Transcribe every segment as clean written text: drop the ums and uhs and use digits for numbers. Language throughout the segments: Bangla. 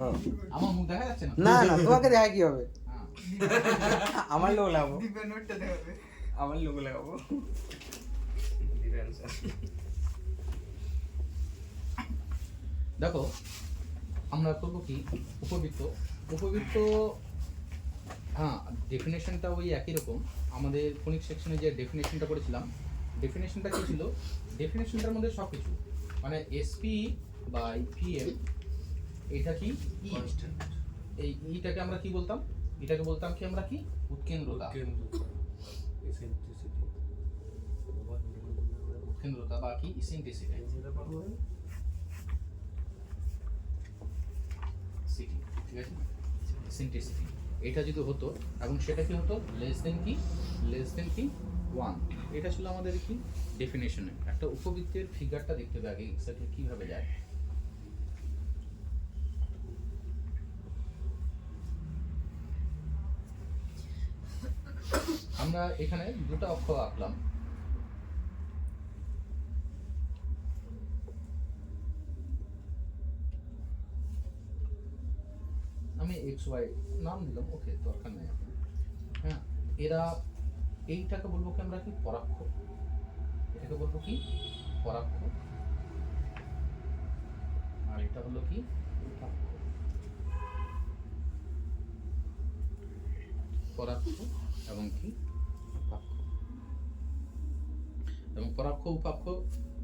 হ্যাঁ। আমার মুখ দেখা যাচ্ছে না? না না, তোমাকে দেখা কি হবে? হ্যাঁ। আমার লোক লাগাবো, দিব্যের নোটটা দেখাবে। আমার লোক লাগাবো। দেখো, আমরা করবো কি, উপবৃত্ত। উপবৃত্ত, হ্যাঁ, ডেফিনেশনটা ওই একই রকম। আমাদের ফোনিক সেকশনে যে ডেফিনেশনটা করেছিলাম, ডেফিনেশনটা কী ছিল? ডেফিনেশনটার মধ্যে সব কিছু, মানে এসপি বাই পিএম, এটা কি ই, এই ইটাকে আমরা কি বলতাম? এটাকে বলতাম কি আমরা, কি উৎকেন্দ্রতা। উৎকেন্দ্রতা বা কি ইসেন্ট্রিসিটি, ঠিক আছে, ইসেন্ট্রিসিটি। এটা যদি হতো এবং সেটা কি হতো, লেস দেন কি, লেস দেন কি 1, এটা ছিল আমাদের কি ডেফিনেশনে। একটা উপবৃত্তের ফিগারটা দেখতে হবে আগে, এক্স্যাক্টলি কিভাবে যায়। আমরা এখানে দুটো অক্ষ আঁকলাম, আমি এক্স ওয়াই নাম দিলাম, ওকে, দরকার নেই এখন। হ্যাঁ, এরা, এইটাকে বলবো কি আমরা, কি পরাক্ষ, এটাকে বলবো কি পরাক্ষ, আর এটা হলো কি উপাক্ষ। পরাক্ষ এবং কি উপাক্ষ, এবং পরাক্ষ উপাক্ষ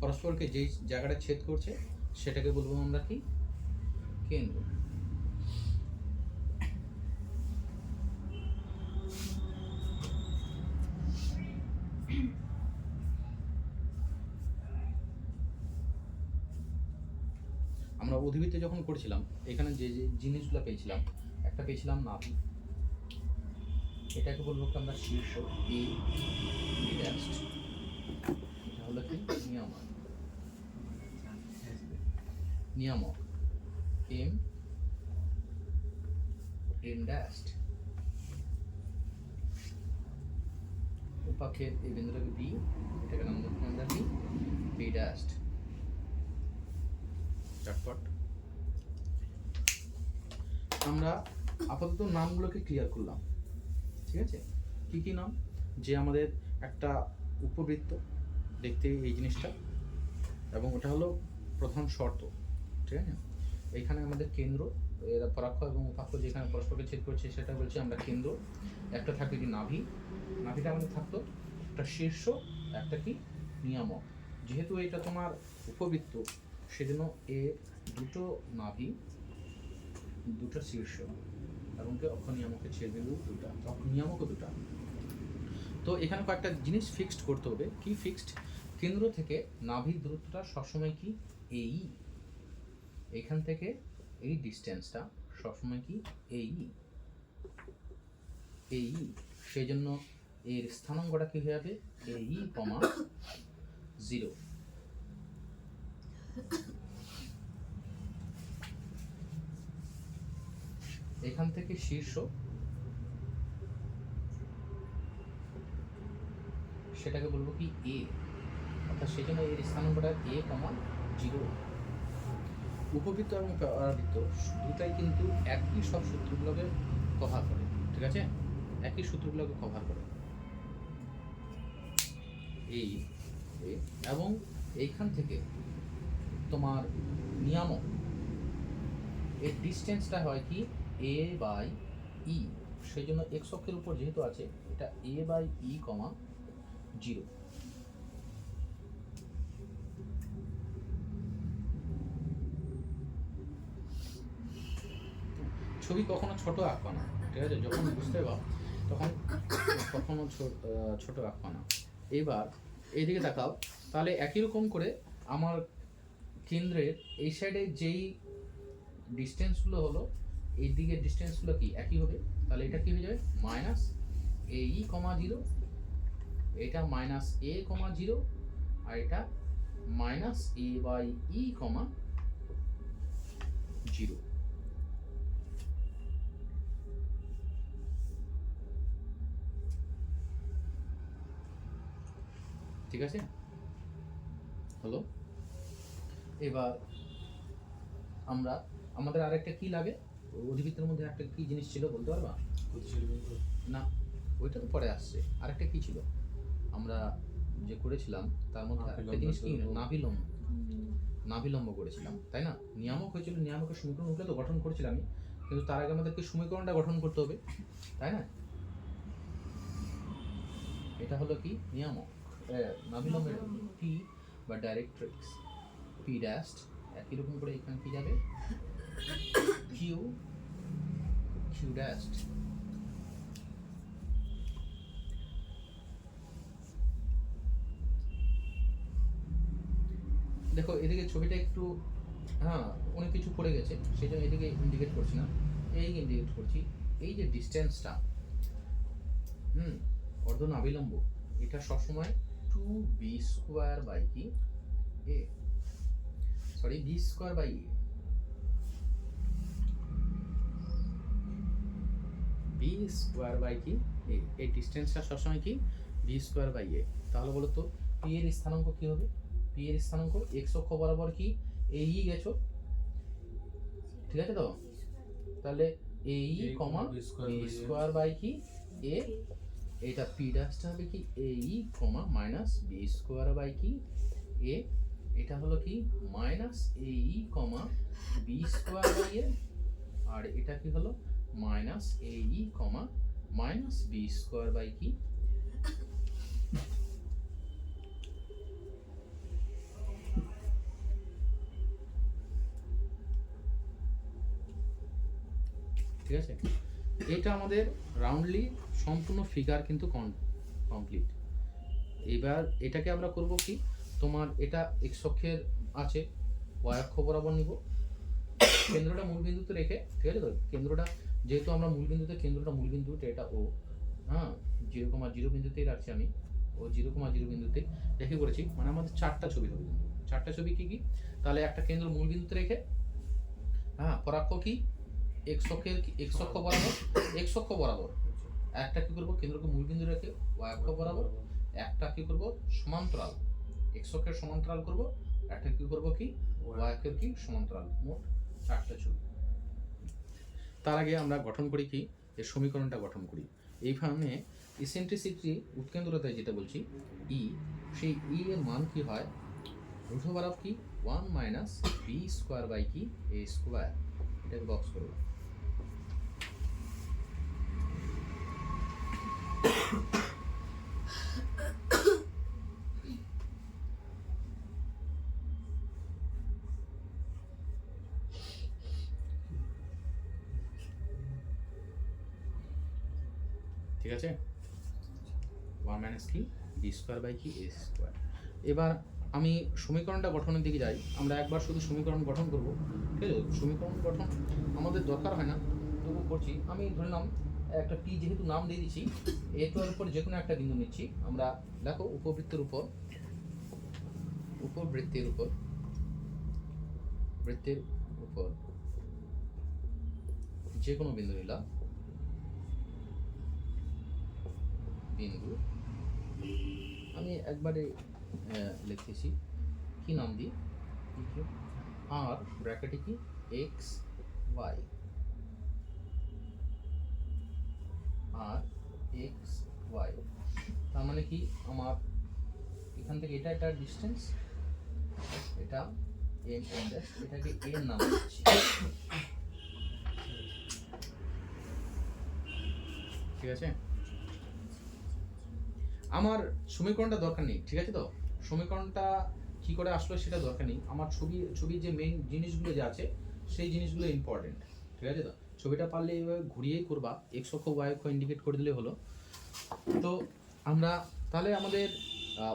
পরস্পরকে যেই জায়গাটা ছেদ করছে সেটাকে বলবো আমরা কি কেন্দ্র। আমরা অধিবৃত্তে যখন করছিলাম, এখানে যে যে জিনিসগুলো পেয়েছিলাম, একটা পেয়েছিলাম নাভি, এটাকে বলবো কি আমরা শীর্ষ এ, এটা হলো কি নিয়ামক, নিয়ামক এম, এম ড্যাস্ট, উপাক্ষের এই বিন্দুটাকে বি, এটাকে নাম দিচ্ছি আমরা কি বি ড্যাস্ট। চটপট আমরা আপাতত নামগুলোকে ক্লিয়ার করলাম, ঠিক আছে? কি কি নাম? যে আমাদের একটা উপবৃত্ত দেখতে এই জিনিসটা, এবং ওটা হলো প্রথম শর্ত, ঠিক আছে? এইখানে আমাদের কেন্দ্র, এরা পরাক্ষ এবং উপাক্ষ যেখানে পরস্পরকে ছেদ করছে সেটা বলছি আমরা কেন্দ্র। একটা থাকবে কি নাভি, নাভিটা আমাদের থাকতো একটা শীর্ষ, একটা কি নিয়ামক। যেহেতু এটা তোমার উপবৃত্ত, সেজন্য এর দুটো নাভি, দুটো শীর্ষ এবং কি অক্ষ নিয়ামকের ছেদবিন্দু দুটা, অক্ষ নিয়ামকও দুটা। তো এখানে কয়েকটা জিনিস ফিক্সড করতে হবে। কি ফিক্সড? কেন্দ্র থেকে নাভির দূরত্বটা সবসময় কি এই, এখান থেকে এই ডিস্টেন্সটা সবসময় কি এই, এই, সেই জন্য এর স্থানাঙ্কটা কি হয়ে যাবে এই কমা 0। এখান থেকে শীর্ষ, সেটাকে বলবো কি এ, অর্থাৎ সেই জন্য এর স্থানাঙ্কটা এ কমা 0। উপবৃত্ত এবং পরাবৃত্ত দুটাই কিন্তু একই সব সূত্রগুলোকে কভার করে, ঠিক আছে? একই সূত্রগুলোকে কভার করে এই এ, এবং এইখান থেকে তোমার নিয়ামক, এর ডিস্টেন্সটা হয় কি এ বাই ই, সেই জন্য এক্স অক্ষের উপর যেহেতু আছে এটা এ বাই ই কমা 0। ছবি কখনো ছোট আঁকবা না, ঠিক আছে? যখন বুঝতে পারো তখন কখনো ছোট আঁকবা না। এবার এইদিকে তাকাও, তাহলে একই রকম করে আমার কেন্দ্রের এই সাইডে যেই ডিস্টেন্সগুলো হলো, এই দিকের ডিস্টেন্সগুলো কি একই হবে। তাহলে এটা কি হয়ে যাবে মাইনাস এ ই কমা 0, এটা মাইনাস এ কমা 0, আর এটা মাইনাস এ বাই ই কমা 0। ঠিক আছে, হলো। এবার আমরা আমাদের আরেকটা কি লাগে অধিবৃত্তের মধ্যে একটা কি জিনিস ছিল বলতে পারবা? না, ওইটা তো পরে আসছে। আরেকটা কি ছিল আমরা যে করেছিলাম তার মধ্যে একটা জিনিস কি নাভিলম্ব, নাভিলম্ব করেছিলাম তাই না? নিয়ামক হয়েছিল, নিয়ামকের সমীকরণ উঠলে তো গঠন করেছিলাম, কিন্তু তার আগে আমাদেরকে সমীকরণটা গঠন করতে হবে তাই না? এটা হলো কি নিয়ামক, নাভিলম্বের পি বা ডাইরেক্ট্রিক্স, পি ড্যাশ একই রকম করে এখানে কি যাবে কিউ, কিউ ড্যাশ। দেখো এদিকে ছবিটা একটু হ্যাঁ অনেক কিছু পড়ে গেছে, সেই জন্য এদিকে ইন্ডিকেট করছি না, এই ইন্ডিকেট করছি। এই যে ডিস্টেন্সটা অর্ধনাভিলম্ব, এটা সবসময় 2b² বাই কি a, sorry b² by a, b² by কি এ, এই ডিস্টেন্সটা সবসময় কি b² বাই এ। তাহলে বলো তো পি এর স্থানাঙ্ক কি হবে? পি এর স্থানাঙ্ক x অক্ষ বরাবর কি এই গেছো, ঠিক আছে তো? তাহলে এই কমা b² বাই কি এ, এটা পি ড্যাশটা হবে কি এই কমা মাইনাস b² বাই কি এ, এটা হলো কি মাইনাস এই কমা b² বাই এ, আর এটা কি হলো মাইনাস এই কমা মাইনাস b² বাই কি। ঠিক আছে, এটা আমাদের রাউন্ডলি সম্পূর্ণ ফিগার কিন্তু কমপ্লিট। এবার এটাকে আমরা করব কি, তোমার এটা x অক্ষের আছে, y অক্ষ বরাবর নিব, কেন্দ্রটা মূল বিন্দুতে রেখে, ঠিক আছে তো? কেন্দ্রটা যেহেতু আমরা মূল বিন্দুতে, কেন্দ্রটা মূল বিন্দুতে, এটা ও হ্যাঁ 0,0 বিন্দুতেই রাখছি আমি, ও 0,0 বিন্দুতে রেখে করেছি, মানে আমাদের চারটা ছবি হবে কিন্তু। চারটা ছবি কি কি? তাহলে একটা কেন্দ্র মূল বিন্দুতে রেখে, হ্যাঁ পরাক্ষ কি x অক্ষের, x অক্ষ বরাবর, x অক্ষ বরাবর একটা কি করব কেন্দ্রকে মূল বিন্দু রেখে y অক্ষ বরাবর, একটা কি করব সমান্তরাল, x অক্ষের সমান্তরাল করব, একটা কি করব কি y অক্ষের কি সমান্তরাল, মোট চারটা ছবি। তার আগে আমরা গঠন করি কি এর সমীকরণটা গঠন করি। এইখানে ইসেন্ট্রিসিটি উৎকেন্দ্রতায় যেটা বলছি ই, সেই ই এর মান কি হয় রুট ওভার অফ কি 1 মাইনাস b² বাই কি a², এটাকে বক্স করব। ঠিক আছে, 1 মাইনাস কি b² বাই কি a²। এবার আমি সমীকরণটা গঠনের দিকে যাই। আমরা একবার শুধু সমীকরণ গঠন করব, ঠিক আছে? সমীকরণ গঠন আমাদের দরকার হয় না, তবু করছি। আমি ধরলাম একটা পি, যেহেতু নাম দিয়ে দিচ্ছি, এর উপর যে কোনো একটা বিন্দু নিচ্ছি আমরা। দেখো উপবৃত্তের উপর, উপবৃত্তের উপর, বৃত্তের উপর যে কোনো বিন্দু নিলাম, বিন্দু আমি একবারে লিখতেছি কি নাম দিই, আর ব্র্যাকেটে কি এক্স ওয়াই, আর এক্স ওয়াই, তার মানে কি আমার এখান থেকে এটা একটা ডিস্টেন্স, এটা এম এন ড্যাশ, এটাকে এর নাম দিচ্ছি, ঠিক আছে? আমার সমীকরণটা দরকার নেই, ঠিক আছে তো? সমীকরণটা কি করে আসলো সেটা দরকার নেই, আমার ছবি যে মেইন জিনিসগুলো যে আছে সেই জিনিসগুলো ইম্পর্টেন্ট, ঠিক আছে তো? ছবিটা পারলে এইভাবে ঘুরিয়েই করবা, এক্স অক্ষ ওয়াই অক্ষ ইন্ডিকেট করে দিলে হলো। তো আমরা তাহলে আমাদের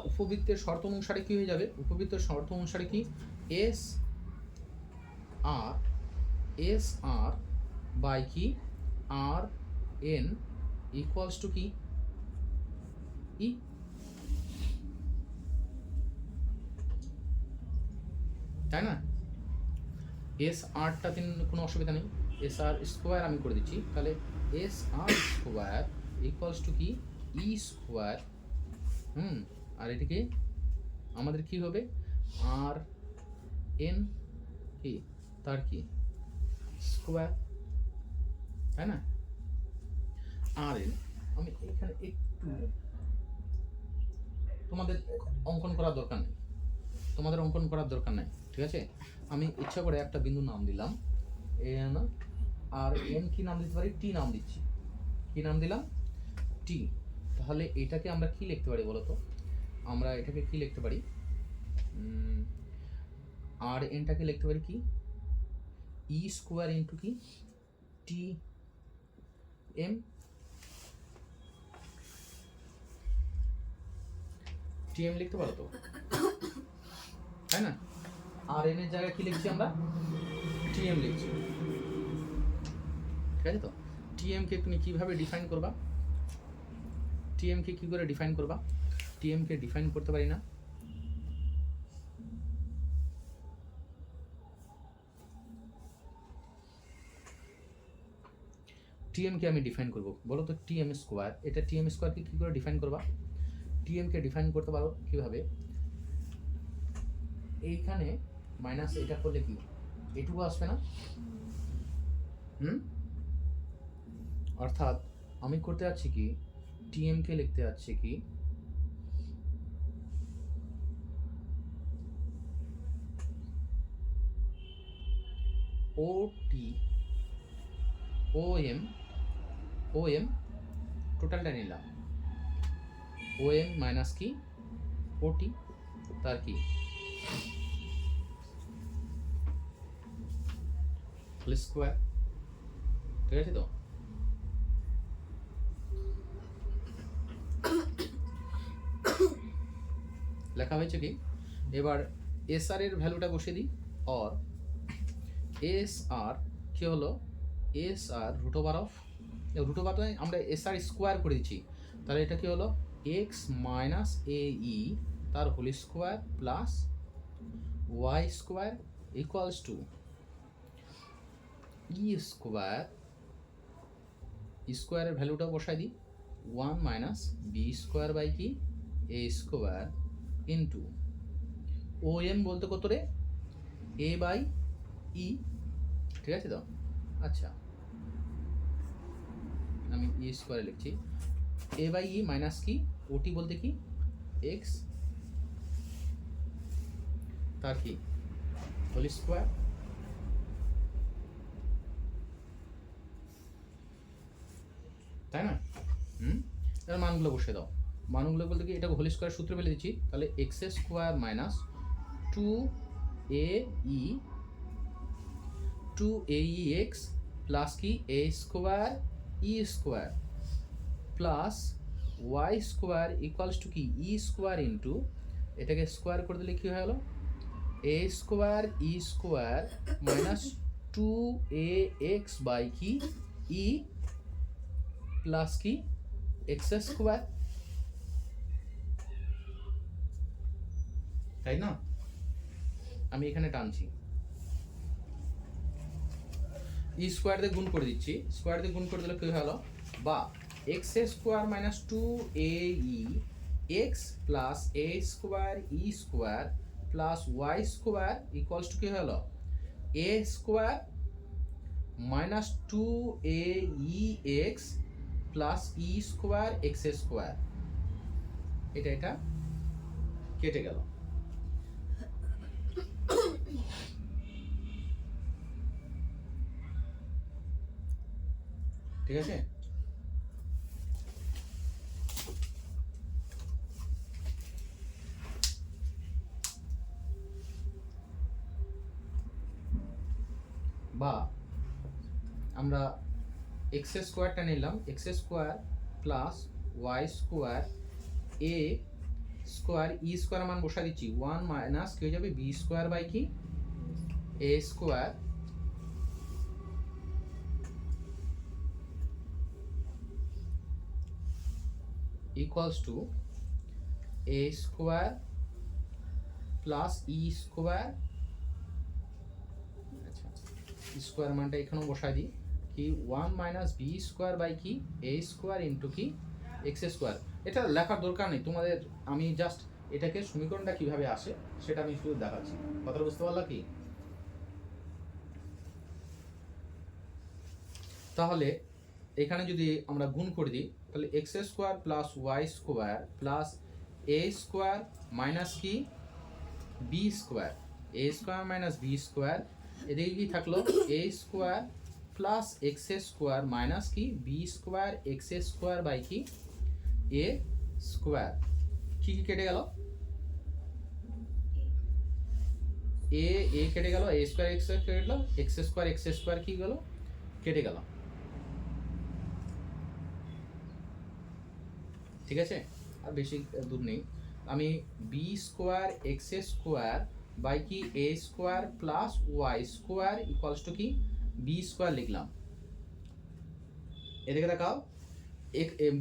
উপবৃত্তের শর্ত অনুসারে কি হয়ে যাবে? উপবৃত্তের শর্ত অনুসারে কি এস আর বাই কি আর এন ইকুয়ালস টু কি ই, তাই না? এস আরটা কোনো অসুবিধা নেই, এস আর স্কোয়ার আমি করে দিচ্ছি, তাহলে S R square equals to কি ই স্কোয়ার। আর এদিকে আমাদের কি হবে আর এন কি তার কি স্কোয়ার, তাই না? আর এন আমি এখানে একটু তোমাদের অঙ্কন করার দরকার নেই, ঠিক আছে? আমি ইচ্ছা করে একটা বিন্দু নাম দিলাম এন, আর এন কি নাম দিতে পারি? টি নাম দিচ্ছি। কি নাম দিলাম? টি। তাহলে এটাকে আমরা কি লিখতে পারি বলো তো? আমরা এটাকে কি লিখতে পারি? আর এনটাকে লিখতে পারি কি? ই স্কোয়ার ইন্টু কি? T M. টি এম লিখতে পারো তো, তাই না? আর এন এর জায়গায় কি লিখছি আমরা? টি এম লিখছি, ঠিক আছে তো? টি এম কে তুমি কিভাবে ডিফাইন করবা? টি এম কে কি করে ডিফাইন করবা? টি এম কে ডিফাইন করতে পারি না। টি এম কে আমি ডিফাইন করব, বলো তো? টি এম স্কোয়ার, এটা টি এম স্কোয়ারকে কি করে ডিফাইন করবা? টি এম কে ডিফাইন করতে পারো কিভাবে? এইখানে মাইনাস এটা করলে কি এটুকু আসবে না? অর্থাৎ আমি করতে যাচ্ছি কি, টি এম কে লিখতে যাচ্ছি কি ও টি ও এম টোটালটা নিলাম, ও এম মাইনাস কি ও টি, তার কি হোল স্কোয়ার, ঠিক আছে তো? লেখা হয়েছে কি? এবার এস আর এর ভ্যালুটা বসিয়ে দিই। অর এস আর কি হলো? S R root over of, root ওভারটা আমরা এস আর স্কোয়ার করে দিচ্ছি, তাহলে এটা কি হলো? এক্স মাইনাস এ ই তার whole square plus y square equals to e square, স্কোয়ারের ভ্যালুটা বসাই দিই, 1 মাইনাস বি স্কোয়ার বাই কি a square into O M বলতে কত রে? এ বাই ই, ঠিক আছে তো? আচ্ছা, আমি ই স্কোয়ারে লিখছি, এ বাই ই মাইনাস কি ওটি বলতে কি এক্স, তার কি হোল স্কোয়ার, তাই না? এর মানগুলো বসে দাও। মানগুলো বলতে কি, এটা হোল স্কোয়ার সূত্র ফেলে দিচ্ছি, তাহলে x square minus 2 x plus কি a square e square plus y square equals to কি ই স্কোয়ার ইন্টু, এটাকে স্কোয়ার করে দিলে কি হয়ে গেল? A square e square minus 2ax by কি ই প্লাস কি এক্স স্কোয়ার, তাই না? আমি এখানে টানছি, ই স্কোয়ার দিয়ে গুণ করে দিচ্ছি, স্কোয়ার দিয়ে গুণ করে দিলে কি হলো? বা x square minus 2a e x plus a square e square plus y square equals to কি হলো? A square minus 2ax plus e square x square, এটা কেটে গেল, ঠিক আছে? বা আমরা এক্স স্কোয়ারটা নিলাম, x square plus y square a square e square মান বসা দিচ্ছি, 1 মাইনাস কি হয়ে যাবে বি স্কোয়ার বাই কি a square equals to a square plus e square, আচ্ছা স্কোয়ার মানটা এখানেও বসাই দিই কি 1 মাইনাস বি স্কোয়ার বাই কি এ স্কোয়ার ইন্টু কি এক্স স্কোয়ার। এটা লেখার দরকার নেই তোমাদের, আমি জাস্ট এটাকে সমীকরণটা কিভাবে আসে সেটা আমি শুধু দেখাচ্ছি, কথাটা বুঝতে পারলা কি? তাহলে এখানে যদি আমরা গুণ করে দিই তাহলে x square plus y square plus a square minus কি b square, a square minus b square, এদিকে কি থাকলো a square plus x square minus কি b square x square by কি এ স্কোয়ার। কি কি কেটে গেল, এ কেটে গেল, এ স্কোয়ার এক্স কেটে গেল, এক্স স্কোয়ার কি গেল কেটে গেল, ঠিক আছে। আর বেশি দূর নেই, আমি b square x square by কি a square plus y square equals to কি বি স্কোয়ার লিখলাম। এদিকে দেখাও,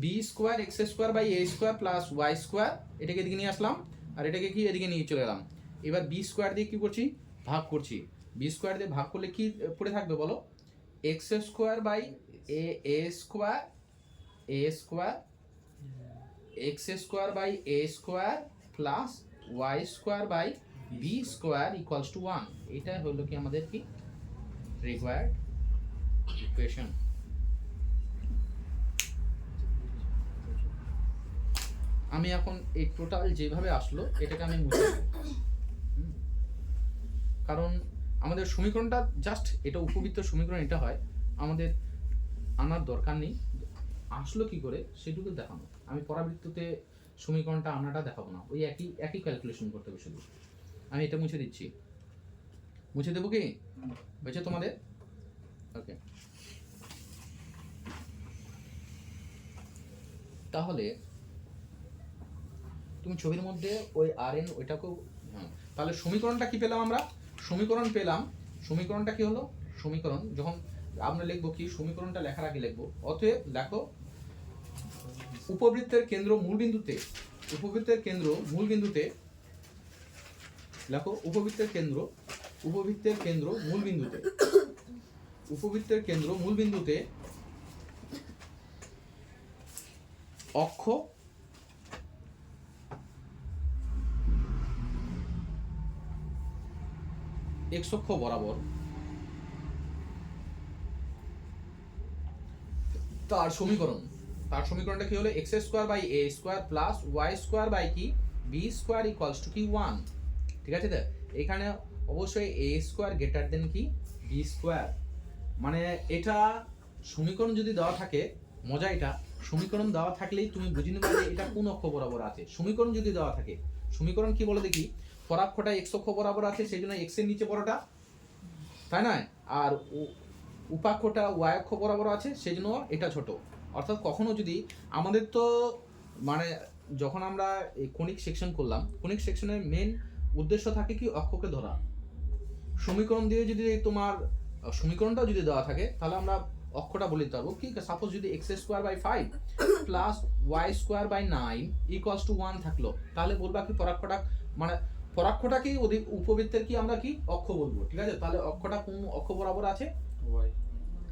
b square x square by a square plus y square, এটাকে এদিকে নিয়ে আসলাম আর এটাকে কি এদিকে নিয়ে চলে গেলাম। এবার বি স্কোয়ার দিয়ে কি করছি ভাগ করছি, বি স্কোয়ার দিয়ে ভাগ করলে কি পড়ে থাকবে বলো, x square by a square x square by a square plus y square by b square equals to 1। এটা হলো কি আমাদের কি রিকোয়ার্ড ইকুয়েশন। আমি এখন এই টোটাল যেভাবে আসলো এটাকে আমি মুছে দেব, কারণ আমাদের সমীকরণটা জাস্ট এটা উপবৃত্ত সমীকরণ, এটা হয় আমাদের আনার দরকার নেই, আসলো কি করে সেটুকু দেখানো। আমি পরাবৃত্ততে সমীকরণটা আনাটা দেখাবো না, ওই একই ক্যালকুলেশন করতে হবে শুধু। আমি এটা মুছে দিচ্ছি, মুছে দেবো কি হয়েছে তোমাদের? ওকে, তাহলে তুমি ছবির মধ্যে ওই আর এন ওইটাকেও, হ্যাঁ, তাহলে সমীকরণটা কি পেলাম আমরা, সমীকরণ পেলাম, সমীকরণটা কি হলো, সমীকরণ যখন আমরা লিখবো কি সমীকরণটা লেখার আগে লিখবো, অতএব দেখো উপবৃত্তের কেন্দ্র মূল বিন্দুতে, উপবৃত্তের কেন্দ্র মূল বিন্দুতে লেখো, উপবৃত্তের কেন্দ্র মূল বিন্দুতে, উপবৃত্তের কেন্দ্র মূল বিন্দুতে অক্ষ এক্স অক্ষ বরাবর তার সমীকরণটা কি হলো, x square by a square plus y square by কি বি স্কোয়ার ইকুয়ালস টু কি 1। ঠিক আছে, তো এখানে অবশ্যই এ স্কোয়ার গ্রেটার দেন কি বি স্কোয়ার, মানে এটা সমীকরণ যদি দেওয়া থাকে, মজা এটা সমীকরণ দেওয়া থাকলেই তুমি বুঝে নেবে যে এটা কোন অক্ষ বরাবর আছে। সমীকরণ যদি দেওয়া থাকে, সমীকরণ কি বলে দেখি, পরাক্ষটা এক্স অক্ষ বরাবর আছে সেই জন্য এক্স এর নিচে বড়টা, তাই না, আর উপাক্ষটা ওয়াই অক্ষ বরাবর আছে সেই জন্য এটা ছোট। অর্থাৎ কখনো যদি আমাদের তো মানে যখন আমরা কনিক সেকশন করলাম, কনিক সেকশনের মেন উদ্দেশ্য থাকে কি অক্ষকে ধরা। সমীকরণ দিয়ে যদি তোমার সমীকরণটাও যদি দেওয়া থাকে তাহলে আমরা অক্ষটা বলে দিতে পারবো কি, সাপোজ যদি x square by 5 plus y square by 9 equals to 1 থাকলো, তাহলে বলবা কি পরাক্ষটা, মানে পরাক্ষটা কি উপবৃত্তের কি আমরা কি অক্ষ বলবো। ঠিক আছে, তাহলে অক্ষটা কোন অক্ষ বরাবর আছে,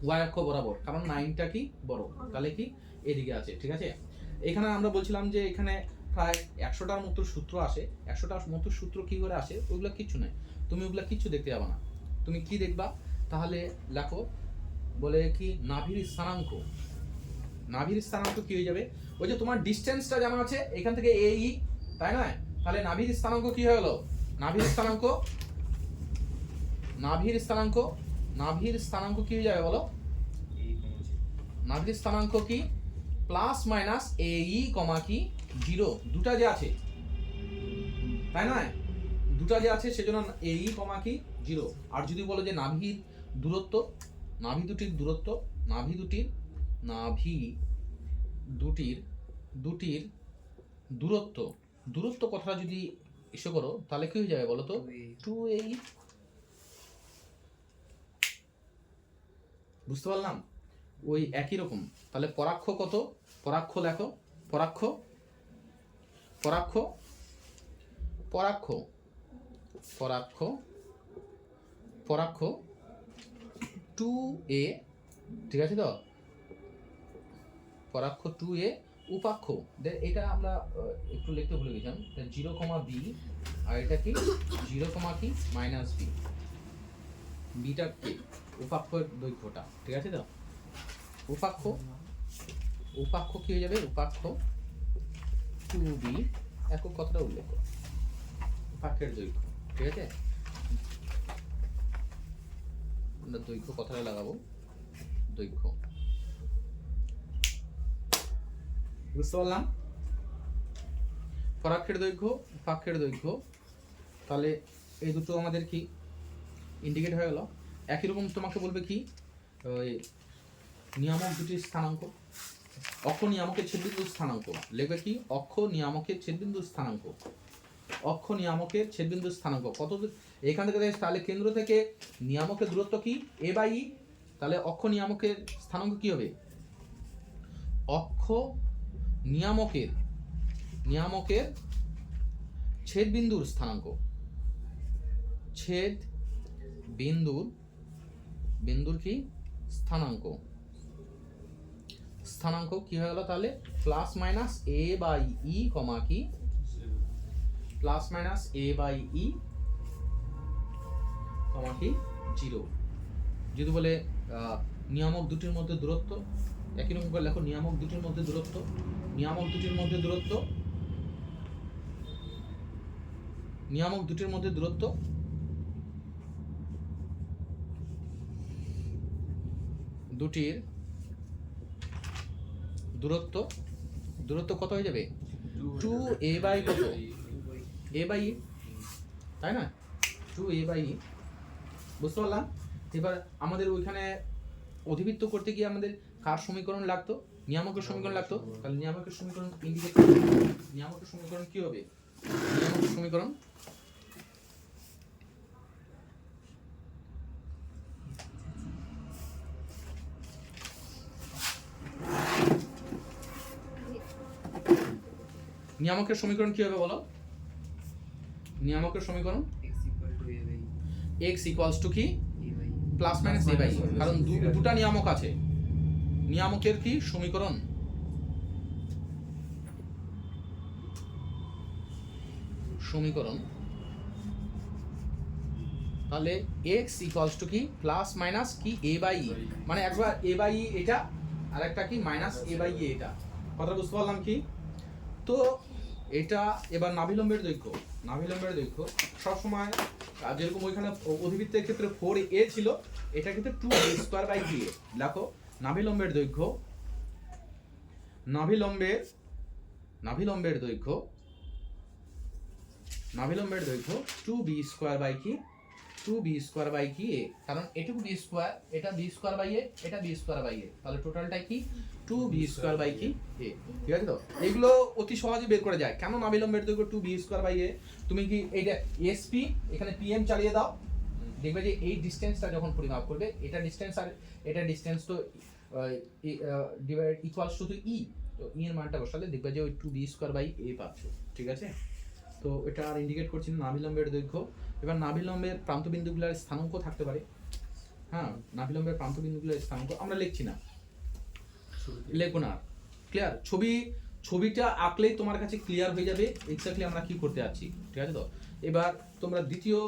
ওয়াই অক্ষ বরাবর, কারণ 9টা কি বড়, তাহলে কি এদিকে আছে। ঠিক আছে, এখানে আমরা বলছিলাম যে এখানে প্রায় 100টার মতো সূত্র আসে, 100টার মতো সূত্র কি করে আসে ওইগুলো কিচ্ছু নেই, তুমি ওগুলো কিচ্ছু দেখতে যাবে না। তুমি কি দেখবা তাহলে লেখো, বলে কি নাভির স্থানাঙ্ক, নাভির স্থানাঙ্ক কি হয়ে যাবে, ওই যে তোমার ডিসটেন্সটা জানা আছে এখান থেকে এই, তাই না, তাহলে নাভির স্থানাঙ্ক কি হয়ে গেল, নাভির স্থানাঙ্ক কি হয়ে যাবে বলো, নাভির স্থানাঙ্ক কি প্লাস মাইনাস এই কমা কি 0, দুটা যে আছে, তাই না, দুটা যে আছে সেজন্য এই কমা কি 0। আর যদি বলো যে নাভির দূরত্ব, নাভি দুটির দূরত্ব কথাটা যদি এসে করো তাহলে কি হয়ে যাবে বলো তো 2a। বুঝতে পারলাম, ওই একই রকম। তাহলে পরাক্ষ কত, পরাক্ষ লেখো, পরাক্ষ 2a, ঠিক আছে তো, পরাক্ষ 2a, উপাক্ষ এটা আমরা একটু লিখতে ভুলে গেছিলাম 0, b, আর এটা কি 0, কি -b, বিটা কি উপাক্ষের দৈর্ঘ্যটা। ঠিক আছে তো, উপাক্ষ উপাক্ষ কি হয়ে যাবে? উপাক্ষ 2b একক কথাটা উল্লেখ করো, উপাক্ষের দৈর্ঘ্য। ঠিক আছে, আমরা দৈর্ঘ্য কথাটা লাগাবো, দৈর্ঘ্য। বুঝতে পারলাম? পরাক্ষের দৈর্ঘ্য, উপাক্ষের দৈর্ঘ্য, তাহলে এই দুটো আমাদের কি ইন্ডিকেট হয়ে গেল। একই রকম তোমাকে বলবে কি ওই নিয়ামক দুটির স্থানাঙ্ক, অক্ষ নিয়ামকের ছেদবিন্দুর স্থানাঙ্ক লিখবে কি? অক্ষ নিয়ামকের ছেদবিন্দুর স্থানাঙ্ক, অক্ষ নিয়ামকের ছেদবিন্দুর স্থানাঙ্ক কত? এখান থেকে তাহলে কেন্দ্র থেকে নিয়ামকের দূরত্ব কি? a বাই ই। তাহলে অক্ষ নিয়ামকের স্থানাঙ্ক কি হবে? অক্ষ নিয়ামকের ছেদবিন্দুর স্থানাঙ্ক, ছেদ বিন্দুর কি স্থানাঙ্ক কি হয়ে গেল? তাহলে plus minus a by e comma কি plus minus a by e comma কি 0। যদি বলে নিয়ামক দুটির মধ্যে দূরত্ব, একই রকম করে লেখো নিয়ামক দুটির মধ্যে দূরত্ব, নিয়ামক দুটির মধ্যে দূরত্ব, নিয়ামক দুটির মধ্যে দূরত্ব দুটির দূরত্ব কত হয়ে যাবে? 2a বাই কত? a বাই ই, তাই না? 2a by e. বুঝতে পারলাম? এবার আমাদের ওইখানে অধিবৃত্ত করতে গিয়ে আমাদের কার সমীকরণ লাগতো? নিয়ামকের সমীকরণ লাগতো। তাহলে নিয়ামকের সমীকরণ ইন্ডিকেট, নিয়ামকের সমীকরণ কি হবে? নিয়ামকের সমীকরণ নিয়ামকের সমীকরণ কি হবে বলো? নিয়ামকের সমীকরণ x ইকুয়ালস টু কি প্লাস মাইনাস a বাই, কারণ দুটা নিয়ামক আছে। নিয়ামকের কি সমীকরণ? তাহলে x ইকুয়ালস টু কি প্লাস মাইনাস কি a বাই ই, মানে একবার a বাই ই এটা আর একটা কি মাইনাস a বাই ই এটা। কথা বুঝতে পারলাম কি? তো এটা এবার নাভিলম্বের দৈর্ঘ্য সবসময় যেরকম ওইখানে অধিবৃত্তের ক্ষেত্রে 4a ছিল, এটা কিন্তু 2a স্কয়ার বাই 3a। দেখো নাভিলম্বের দৈর্ঘ্য 2b স্কয়ার বাই কি 2b স্কয়ার বাই কি a, কারণ এটুকু b স্কয়ার, এটা b স্কয়ার বাই a, এটা b স্কয়ার বাই a, তাহলে টোটালটা কি 2b স্কয়ার বাই কি a। ঠিক আছে? তো এগুলো অতি সহজে বের করে যায়। কেন নাভিলম্বের দৈর্ঘ্য 2b স্কয়ার বাই a? তুমি কি এইটা sp এখানে pm চালিয়ে দাও, দেখবে যে এই ডিসটেন্সটা যখন পরিমাপ করবে, এটা ডিসটেন্স আর এটা ডিসটেন্স তো ডিভাইড ইকুয়ালস টু e, তো e এর মানটা বসালে দেখবে যে ওই 2b স্কয়ার বাই a পাচ্ছ। ঠিক আছে? তো এটা আর ইন্ডিকেট করছি না নাভিলম্বের দৈর্ঘ্য। এবার নাভিলম্বের প্রান্তবিন্দুগুলোর স্থানাঙ্ক থাকতে পারে। হ্যাঁ, নাভিলম্বের প্রান্তবিন্দুগুলোর স্থানাঙ্ক আমরা লিখছি না, লিখবো না। ক্লিয়ার? ছবিটা আঁকলেই তোমার কাছে ক্লিয়ার হয়ে যাবে এক্স্যাক্টলি আমরা কি করতে যাচ্ছি। ঠিক আছে? তো এবার তোমরা দ্বিতীয়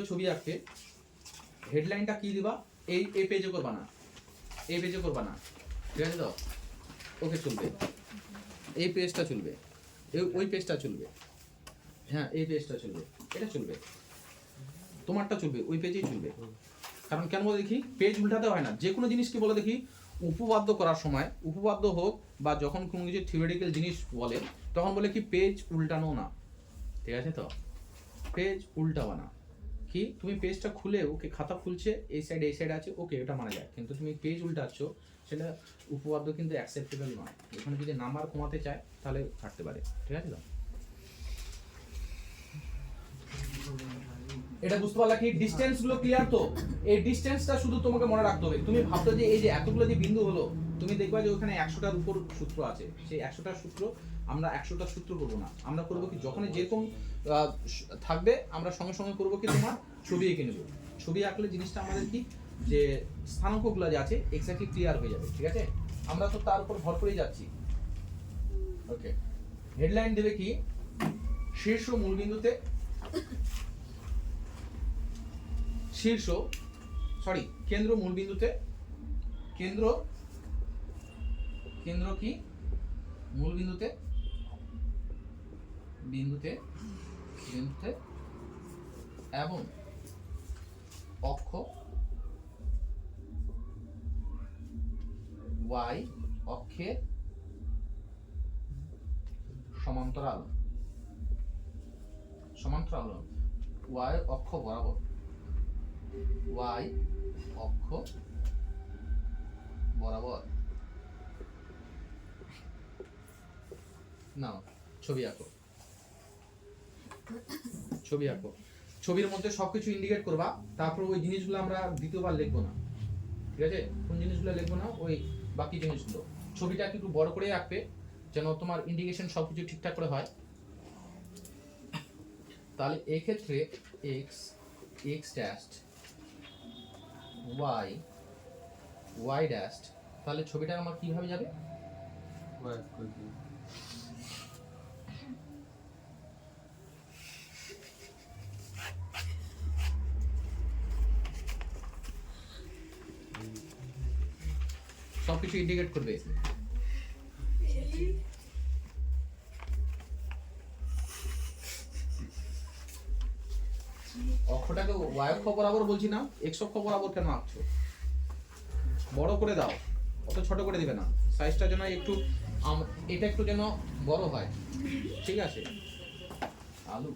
ছবি আঁকতে হেডলাইনটা কি দিবা? এই পেজে করবা না, এই পেজে করবা না। ঠিক আছে? তো ওকে, চলবে এই পেজটা চলবে, ওই পেজটা চলবে, হ্যাঁ এই পেজটা চলবে, এটা চলবে, তোমারটা চলবে, ওই পেজেই চলবে। কারণ কেন বলে দেখি, পেজ উল্টাতে হয় না। যে কোনো জিনিসকে বলে দেখি উপপাদ্য করার সময়, উপপাদ্য হোক বা যখন কোনো কিছু থিওরিটিক্যাল জিনিস বলে, তখন বলে কি পেজ উল্টানো না। ঠিক আছে? তো পেজ উল্টাবা না। কি তুমি পেজটা খুলে ওকে খাতা খুলছে, এই সাইড আছে, ওকে এটা মানা যায়, কিন্তু তুমি পেজ উল্টাচ্ছ, সেটা উপপাদ্য কিন্তু অ্যাকসেপ্টেবল নয়। এখানে যদি নাম্বার কমাতে চায় তাহলে থাকতে পারে। ঠিক আছে? তো এটা বুঝতে পারলা কি? ডিসটেন্স গুলো ক্লিয়ার? তো এই ডিসটেন্সটা শুধু তোমাকে মনে রাখতে হবে। তুমি ভাবতো যে এই যে এতগুলো যে বিন্দু হলো, তুমি দেখবা যে ওখানে 100টার উপর সূত্র আছে। সেই 100টার সূত্র আমরা 100টা সূত্র করবো না, আমরা করবো কি যখন যেরকম থাকবে আমরা সঙ্গে সঙ্গে করবো কি তোমার ছবি এঁকে নেবো। ছবি আঁকলে জিনিসটা আমাদের কি যে স্থানাঙ্কগুলো যে আছে এক্স্যাক্টলি ক্লিয়ার হয়ে যাবে। ঠিক আছে? আমরা তো তার উপর ভর করেই যাচ্ছি। ওকে, হেডলাইন দেবে কি শীর্ষ মূলবিন্দুতে কেন্দ্র মূলবিন্দুতে কেন্দ্র কেন্দ্র কি মূল বিন্দুতে বিন্দুতে বিন্দুতে এবং অক্ষ y অক্ষের সমান্তরাল সমান্তরাল y অক্ষ বরাবর y অক্ষ বরাবর নাও ছবি আঁকো ছবি আঁকো ছবির মধ্যে সবকিছু ইন্ডিকেট করবা তারপর ওই জিনিসগুলো আমরা দ্বিতীয়বার লিখবো না ঠিক আছে কোন জিনিসগুলো লিখবো না ওই বাকি জিনিসগুলো ছবিটা একটু বড় করে আঁকবে যেন তোমার ইন্ডিকেশন সবকিছু ঠিকঠাক করে হয় তাহলে এই ক্ষেত্রে x x dash y y dash তাহলে ছবিটা আমার কিভাবে যাবে সবকিছু ইন্ডিকেট করবে অক্ষটাকে y অক্ষ বরাবর বলছি না x অক্ষ বরাবর কেন আঁকছো বড় করে দাও অত ছোট করে দিবে না সাইজটা যেন একটু এটা একটু যেন বড় হয় ঠিক আছে আলু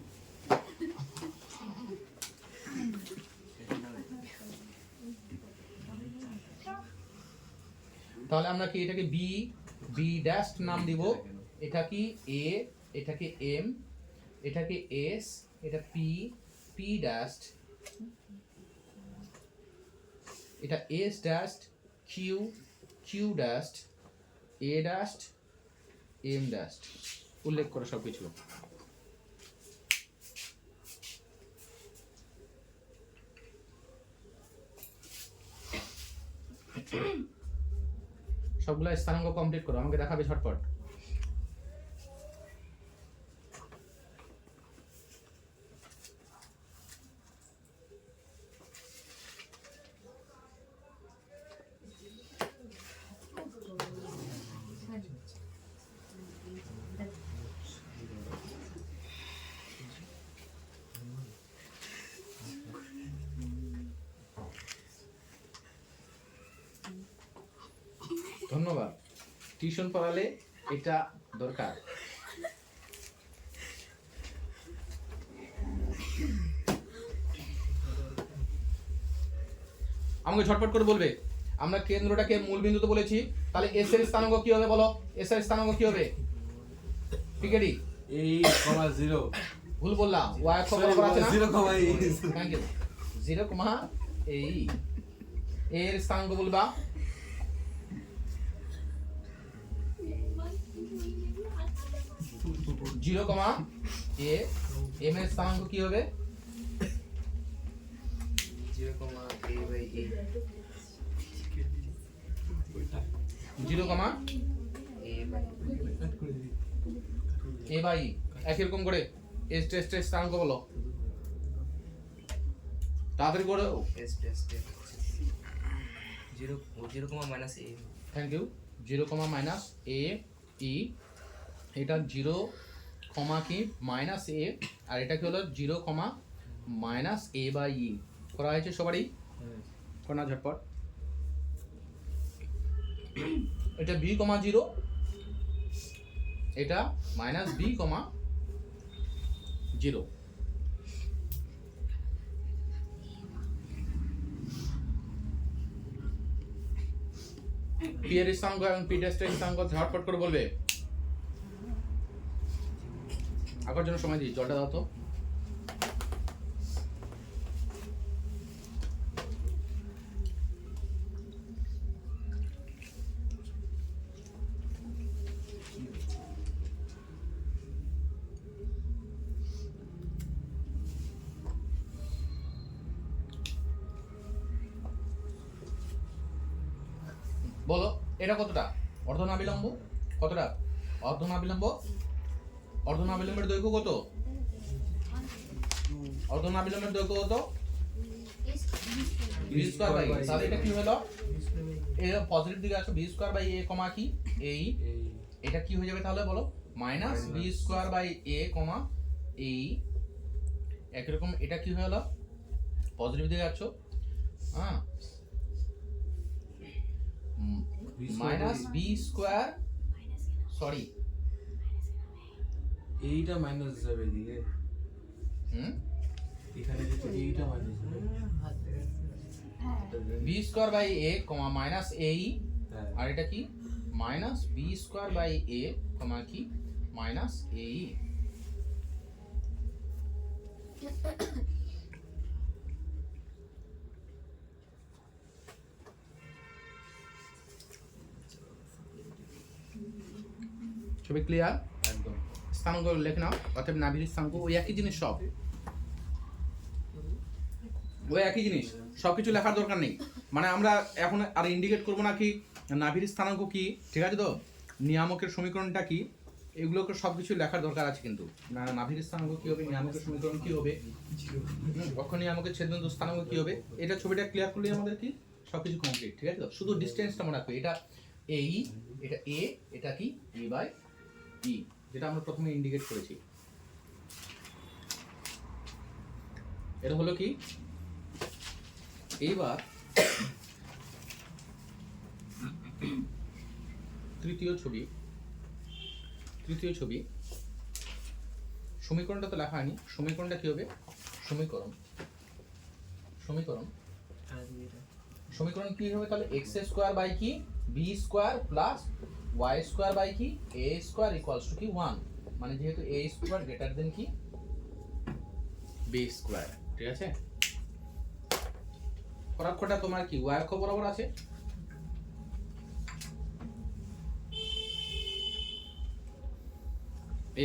তাহলে আমরা কি এটাকে বি বি ড্যাশ নাম দিব এটা কি এ এটাকে এম এটাকে এস এটা পি পি ড্যাশ এটা S dash Q Q dash A dash M dash উল্লেখ করে সব কিছু সবগুলা স্থানাঙ্ক কমপ্লিট করো আমাকে দেখাবে ঝটপট ধন্যবাদ টিউশন পড়ালে এটা দরকার আমাকে ঝটপট করে বলবে আমরা কেন্দ্রটাকে মূল বিন্দুতে বলেছি তাহলে এস এর স্থানাঙ্ক কি হবে বলো এস এর স্থানাঙ্ক কি হবে টিকেডি 0 ভুল বললাম y অক্ষ বরাবর আছে না 0, থ্যাংক ইউ 0, এই এর স্থানাঙ্ক বলবা জিরো কমা এ এম এর স্থানাঙ্ক কি হবে 0, a বাই একই রকম করে এস টেস্ট স্থানাঙ্ক বলো তাড়াতাড়ি করো S test 0, minus a thank you 0, minus a e এটা 0, কি মাইনাস এ আর এটা কি হলো 0, মাইনাস এ বাই ই করা হয়েছে সবারই কোনা ঝটপট এটা b, 0 এটা মাইনাস b, 0 পি এর স্থানাঙ্ক এবং পি ড্যাশ এর স্থানাঙ্ক ঝটপট করে বলবে আঁকার জন্য সময় দিই জলটা দাও তো বলো এটা কতটা অর্ধনাভিলম্ব কতটা অর্ধনাভিলম্ব অর্ধনাভিলম্বের দৈর্ঘ্য কত অর্ধনাভিলম্বের দৈর্ঘ্য কত b² তাহলে এটা কি হলো এর পজিটিভ দিকে আছে B square by a comma কি এই এই এটা কি হয়ে যাবে তাহলে বলো minus b square by a কমা এই একই রকম এটা কি হয়ে গেল পজিটিভ দিকে যাচ্ছ হ্যাঁ মাইনাস বি স্কোয়ার সরি এইটা মাইনাস যাবে এদিকে হুম এখানে যেটা এইটা মাইনাস যাবে b square by a comma minus এই হ্যাঁ আর এটা কি minus b square by a comma কি মাইনাস এই ছবি ক্লিয়ার একদম স্থানাঙ্ক লেখে নাও অর্থাৎ নাভির স্থানাঙ্ক ওই একই জিনিস সব ওই একই জিনিস সব কিছু লেখার দরকার নেই মানে আমরা এখন আর ইন্ডিকেট করবো না কি নাভির স্থানাঙ্ক কি ঠিক আছে তো নিয়ামকের সমীকরণটা কি এগুলোকে সব কিছু লেখার দরকার আছে কিন্তু নাভির স্থানাঙ্ক কি হবে নিয়ামকের সমীকরণ কি হবে অক্ষ নিয়ামকের ছেদবিন্দু স্থানাঙ্ক কি হবে এটা ছবিটা ক্লিয়ার করলে আমাদের কি সব কিছু কমপ্লিট ঠিক আছে তো শুধু ডিস্টেন্সটা মনে রাখবে এটা এই এটা এ এটা কি এ বাই ই যেটা আমরা প্রথমে ইন্ডিকেট করেছি এটা হলো কি এইবার তৃতীয় ছবি সমীকরণটা তো লেখা হয়নি সমীকরণটা কি হবে সমীকরণ সমীকরণ কি হবে তাহলে এক্স স্কোয়ার বাই কি b square plus y square by কি এ স্কোয়ার ইকুয়ালস টু কি 1 মানে যেহেতু এ স্কোয়ার গ্রেটার দেন কি বি স্কোয়ার ঠিক আছে পরাক্ষটা তোমার কি ওয়াই অক্ষ বরাবর আছে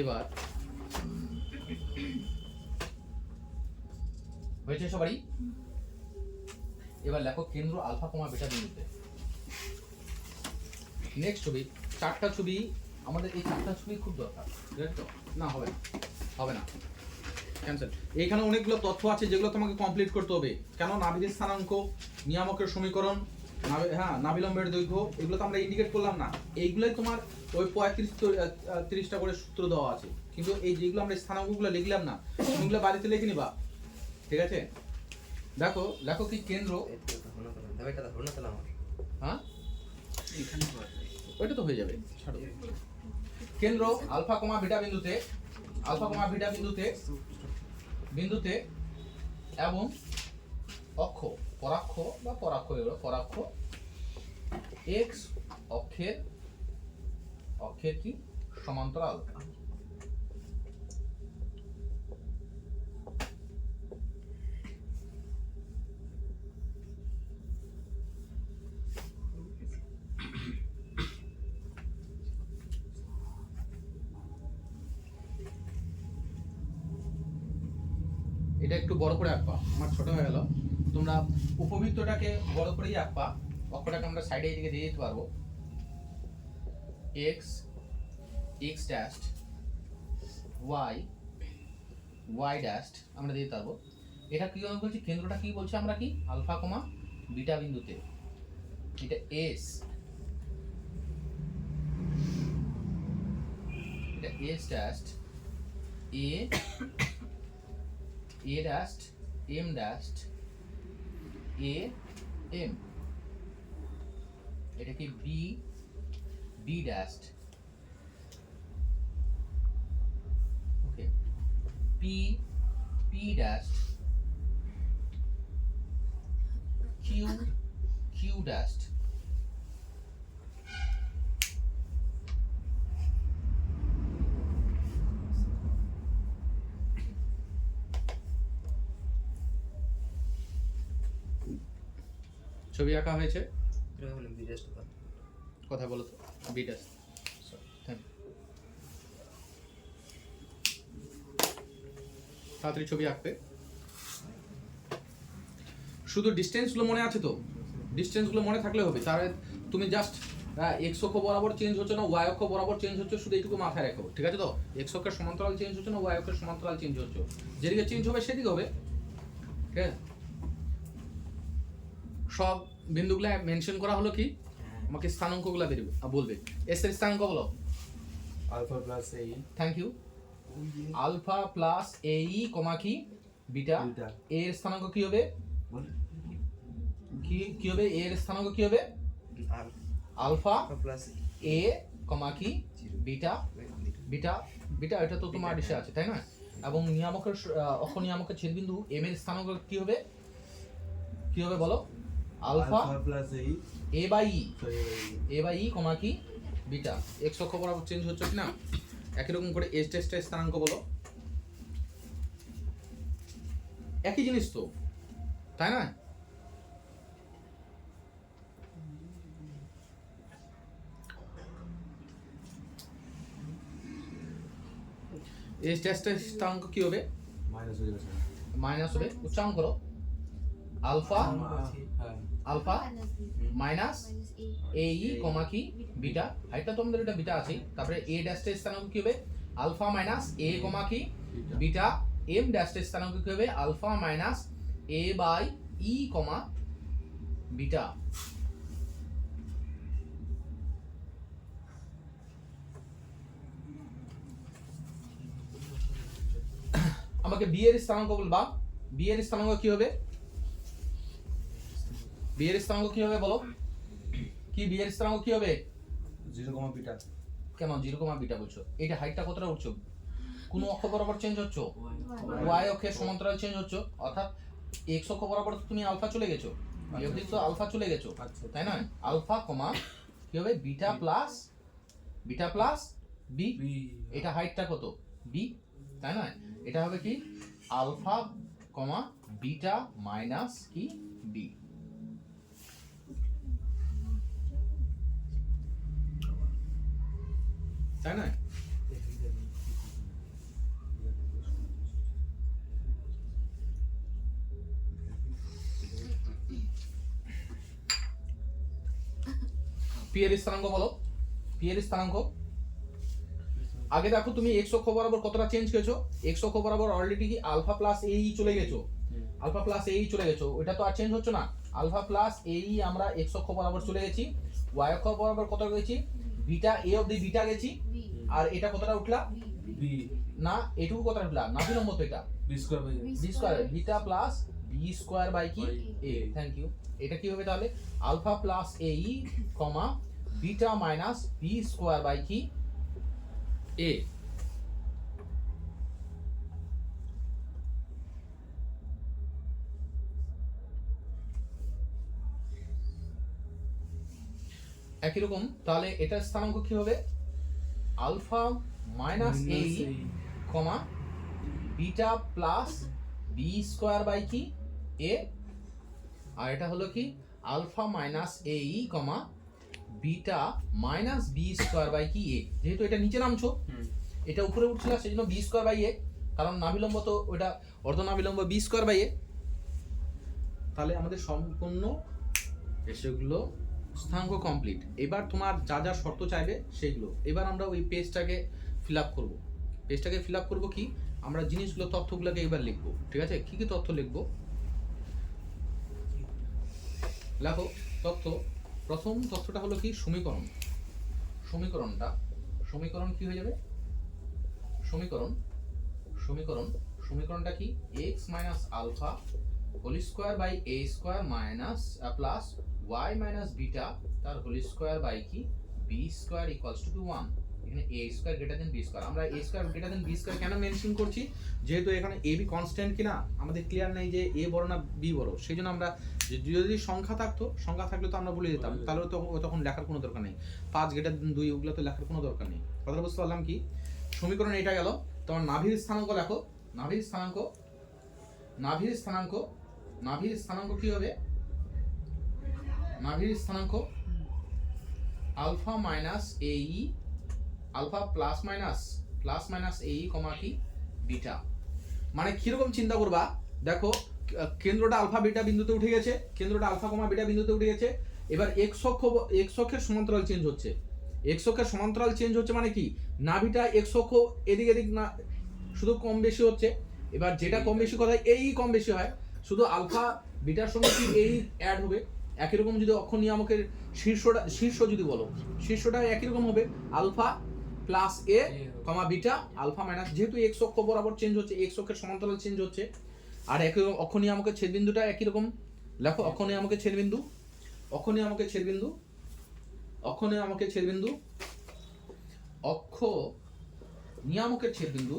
এবার হয়েছে সবারই এবার লেখো কেন্দ্র আলফা কমা বিটা বিন্দুতে নেক্সট ছবি চারটা ছবি আমাদের এই চারটা ছবি খুব দরকার ঠিক আছে তো না হবে না ক্যান্সেল এইখানে অনেকগুলো তথ্য আছে যেগুলো তোমাকে কমপ্লিট করতে হবে কেন নাভির স্থানাঙ্ক নিয়ামকের সমীকরণ হ্যাঁ নাভিলম্বের দৈর্ঘ্য এগুলো তো আমরা ইন্ডিকেট করলাম না এইগুলোই তোমার ওই 35-30টা করে সূত্র দেওয়া আছে কিন্তু এই যেগুলো আমরা স্থানাঙ্কগুলো লিখলাম না সেগুলো বাড়িতে লিখে নিবা ঠিক আছে দেখো লেখো কি কেন্দ্র হ্যাঁ ওইটা তো হয়ে যাবে ছাড়ো কেন্দ্র আলফা কমা বিটা বিন্দুতে এবং অক্ষ পরাক্ষ বা পরাক্ষ এক্স অক্ষের কি সমান্তরাল এটা একটু বড় করে আঁকবা আমার ছোট হয়ে গেল তোমরা উপবৃত্তটাকে বড় করেই আঁকবা অক্ষটাকে আমরা সাইডে এদিকে দিয়ে দিতে পারবো x ড্যাশ y ড্যাশ আমরা দিয়ে দিতে পারবো এটা কি বলছি কেন্দ্রটা কি বলছি আমরা কি আলফা কমা বিটা বিন্দুতে এটা s dash a dash m dash m এটা কি b ড্যাশ ওকে p ড্যাশ q ড্যাশ ছবি আঁকা হয়েছে কথা বলো তো বিডাস তাড়াতাড়ি ছবি আঁকবে শুধু ডিস্টেন্সগুলো মনে আছে তো ডিস্টেন্সগুলো মনে থাকলে হবে তাহলে তুমি জাস্ট এক্স অক্ষ বরাবর চেঞ্জ হচ্ছে না ওয়াই অক্ষ বরাবর চেঞ্জ হচ্ছে শুধু এইটুকু মাথায় রাখো ঠিক আছে তো এক্স অক্ষের সমান্তরাল চেঞ্জ হচ্ছে না ওয়াই অক্ষের সমান্তরাল চেঞ্জ হচ্ছে যেদিকে চেঞ্জ হবে সেদিকে হবে ঠিক আছে সব বিন্দুগুলো মেনশন করা হলো কি? হ্যাঁ। আমাকে স্থানাঙ্কগুলো বেরবে বলবে। এস এর স্থানাঙ্ক বলো। আলফা প্লাস এই thank you. Alpha plus a e comma কি বিটা। বিটা। এ এর স্থানাঙ্ক কি হবে? বল কি হবে? এ এর স্থানাঙ্ক কি হবে? আলফা প্লাস এ কমা কি বিটা। বিটা বিটা এটা তো তোমার ডিশে আছে তাই না? এবং নিয়ামকের অনিয়ামকের ছেদবিন্দু এম এর স্থানাঙ্ক কি হবে? কি হবে বলো? আলফা প্লাস এই a by e. Sorry a by e comma কি বিটা। এক্স অক্ষ বরাবর চেঞ্জ হচ্ছে কি না? একই রকম করে এস টেস্টের স্থানাঙ্ক বলো। একই জিনিস তো তাই না? এস টেস্টের স্থানাঙ্ক কি হবে? মাইনাস হয়ে যাচ্ছে মাইনাস হবে। উচ্চারণ করো। আলফা হ্যাঁ alpha minus a e comma কি বিটা। হাইটটা তোমাদের এটা বিটা আছে। তারপরে এ ড্যাশের স্থানাঙ্ক কি হবে? আলফা মাইনাস এ কমা কি বিটা। এম ড্যাশের স্থানাঙ্ক কি হবে? Alpha minus a by e comma beta. আমাকে বি এর স্থানাঙ্ক বলবা। বি এর স্থানাঙ্ক কি হবে? বি এর স্থানাঙ্ক কি হবে বলো? কি বি এর স্থানাঙ্ক কি হবে? 0, বিটা কেন 0, বিটা বলছো? এটা হাইটটা কতটা উঠছো? কোন অক্ষ বরাবর চেঞ্জ হচ্ছে? ওয়াই অক্ষের সমান্তরাল চেঞ্জ হচ্ছে। অর্থাৎ এক্স অক্ষ বরাবর তুমি আলফা চলে গেছো। এই অবধি তো আলফা চলে গেছো আচ্ছা তাই না? আলফা কমা কি হবে? Beta plus B. বি এটা হাইটটা কত? বি তাই না? এটা হবে কি? আলফা কমা বিটা মাইনাস কি বি। তাই না? পি এর স্থানাঙ্ক বলো। পি এর স্থানাঙ্ক আগে দেখো তুমি এক্স অক্ষ বরাবর কতটা চেঞ্জ করেছো? এক্স অক্ষ বরাবর অলরেডি কি আলফা প্লাস এ ই চলে গেছো। আলফা প্লাস এ ই চলে গেছো। ওটা তো আর চেঞ্জ হচ্ছে না। আলফা প্লাস এ ই আমরা এক্স অক্ষ বরাবর চলে গেছি। ওয়াই অক্ষ বরাবর কত গেছি? বিটা এ অবধি বিটা গেছি। আর এটা কতটা উঠলা? বি না এটুকু কতটা উঠলা? নাভি নম্বর তো এটা b square by b square beta plus b square by কি এ। Thank you. এটা কি হবে তাহলে? Alpha plus a e comma beta minus b square by কি এ। একই রকম তাহলে এটার স্থানাঙ্ক কি হবে? Alpha minus a comma beta plus b square by কি এ। আর এটা হলো কি? Alpha minus a e comma beta minus b square by কি এ। যেহেতু এটা নিচে নামছো, এটা উপরে উঠছিল সেজন্য বি স্কয়ার বাই এ, কারণ নাভিলম্ব তো ওটা অর্ধনাভিলম্ব বি স্কয়ার বাই এ। তাহলে আমাদের সম্পূর্ণ এসেগুলো স্থানাঙ্ক কমপ্লিট। এবার তোমার যা যা শর্ত চাইবে সেগুলো এবার আমরা ওই পেজটাকে ফিল আপ করবো। পেজটাকে ফিল আপ করবো কি? আমরা জিনিসগুলো তথ্যগুলোকে এবার লিখবো। ঠিক আছে? কি কি তথ্য লিখবো? লেখো তথ্য। প্রথম তথ্যটা হলো কি? সমীকরণ। সমীকরণ কি হয়ে যাবে? সমীকরণটা কি? x minus alpha whole square by a square minus plus y minus beta তার হোল স্কয়ার বাই কি b স্কয়ার ইকুয়ালস টু 1। এখানে a square greater than b square. আমরা a square greater than b square কেন মেনশন করছি? যেহেতু এখানে a b কনস্ট্যান্ট কিনা আমাদের ক্লিয়ার নেই যে a বড় না b বড়। সেইজন্য আমরা যদি সংখ্যা থাকলে তো আমরা বলে দিতাম, তাহলে তো তখন লেখার কোনো দরকার নেই। 5 গ্রেটার দেন 2 ওগুলো তো লেখার কোনো দরকার নেই। কথা বুঝতে পারলাম কি? সমীকরণ এটা গেল। তোমার নাভির স্থানাঙ্ক লেখো। নাভির স্থানাঙ্ক কি হবে? নাভির স্থানাঙ্ক alpha minus a E alpha plus minus a e comma কি বিটা। মানে কিরকম চিন্তা করবা দেখো, কেন্দ্রটা আলফা বিটা বিন্দুতে উঠে গেছে, কেন্দ্রটা আলফা কমা বিটা বিন্দুতে উঠে গেছে। এবার এক্স অক্ষের সমান্তরাল চেঞ্জ হচ্ছে। এক্স অক্ষের সমান্তরাল চেঞ্জ হচ্ছে মানে কি? নাভিটা এক্স অক্ষ এদিক না শুধু কম বেশি হচ্ছে। এবার যেটা কম বেশি কথা এই কম বেশি হয়, শুধু আলফা বিটার সঙ্গে কি এই অ্যাড হবে, একই রকম যদি অক্ষ নিয়ামকের শীর্ষ যদি বলো, শীর্ষটা একই রকম হবে আলফা প্লাস এ কমা বিটা আলফা মাইনাস, যেহেতু এক্স অক্ষ বরাবর চেঞ্জ হচ্ছে, এক্স অক্ষের সমান্তরাল চেঞ্জ হচ্ছে, আর একই অক্ষ নিয়ামকের ছেদবিন্দুটা একই রকম। লেখো অক্ষ নিয়ামকের ছেদবিন্দু, অক্ষ নিয়ামকের ছেদবিন্দু, অক্ষ নিয়ামকের ছেদবিন্দু, অক্ষ নিয়ামকের ছেদবিন্দু,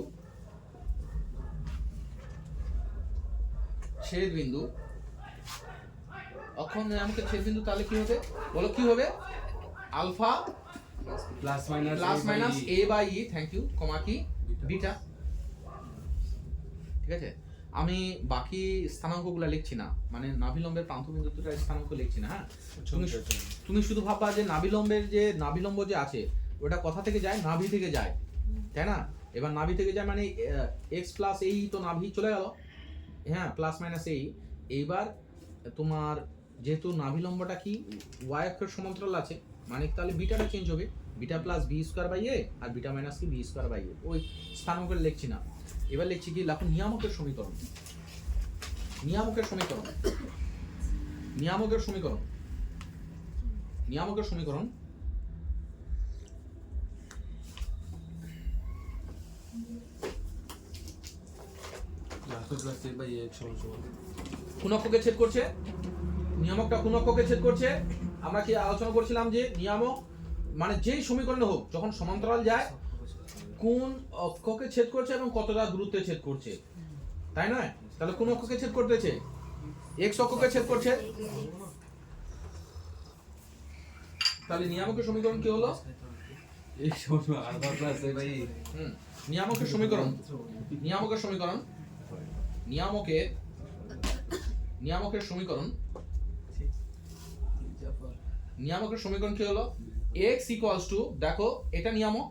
ছেদবিন্দু, অক্ষ নিয়ামকের ছেদবিন্দু, তাহলে কি হবে বলো, কি হবে? Alpha plus minus a by e, thank you, comma কি বিটা। ঠিক আছে, আমি বাকি স্থানাঙ্কগুলো লিখছি না, মানে নাভিলম্বের প্রান্তবিন্দু দুটো স্থানাঙ্ক লিখছি না। হ্যাঁ, তুমি শুধু ভাববা যে নাভিলম্বের যে নাভিলম্ব যে আছে ওটা কোথা থেকে যায়? নাভি থেকে যায়, তাই না? এবার নাভি থেকে যায় মানে এক্স প্লাস এই, তো নাভি চলে গেল, হ্যাঁ, প্লাস মাইনাস এই। এইবার তোমার যেহেতু নাভিলম্বটা কি ওয়াই অক্ষের সমান্তরাল আছে, মানে তাহলে বিটাটা চেঞ্জ হবে, beta plus b square by a, আর বিটা মাইনাস কি বি স্কোয়ার বাই এ। ওই স্থানাঙ্কের লিখছি না, এবার লিখছি কি, দেখো নিয়ামকের সমীকরণ, নিয়ামকের সমীকরণ, নিয়ামকের সমীকরণ, নিয়ামকের সমীকরণ। প্লাস এ বাই এ সমান সমান কোন অক্ষকে ছেদ করছে? নিয়ামকটা কোন অক্ষকে ছেদ করছে? আমরা কি আলোচনা করছিলাম যে নিয়ামক মানে যেই সমীকরণে হোক যখন সমান্তরাল যায় কোন অক্ষকে ছেদ করছে এবং কতটা দূরত্বে ছেদ করছে, তাই নয়? তাহলে কোন অক্ষকে ছেদ করতেছে? এক্স অক্ষকে ছেদ করছে, তাহলে নিয়ামকের সমীকরণ কি হলো? এই সমান আলফা প্লাস এ বাই এ। নিয়ামকের সমীকরণ, নিয়ামকের সমীকরণ, নিয়ামকের নিয়ামকের সমীকরণ, নিয়ামকের সমীকরণ কি হলো? x ইকুয়ালস টু, দেখো এটা নিয়ামক,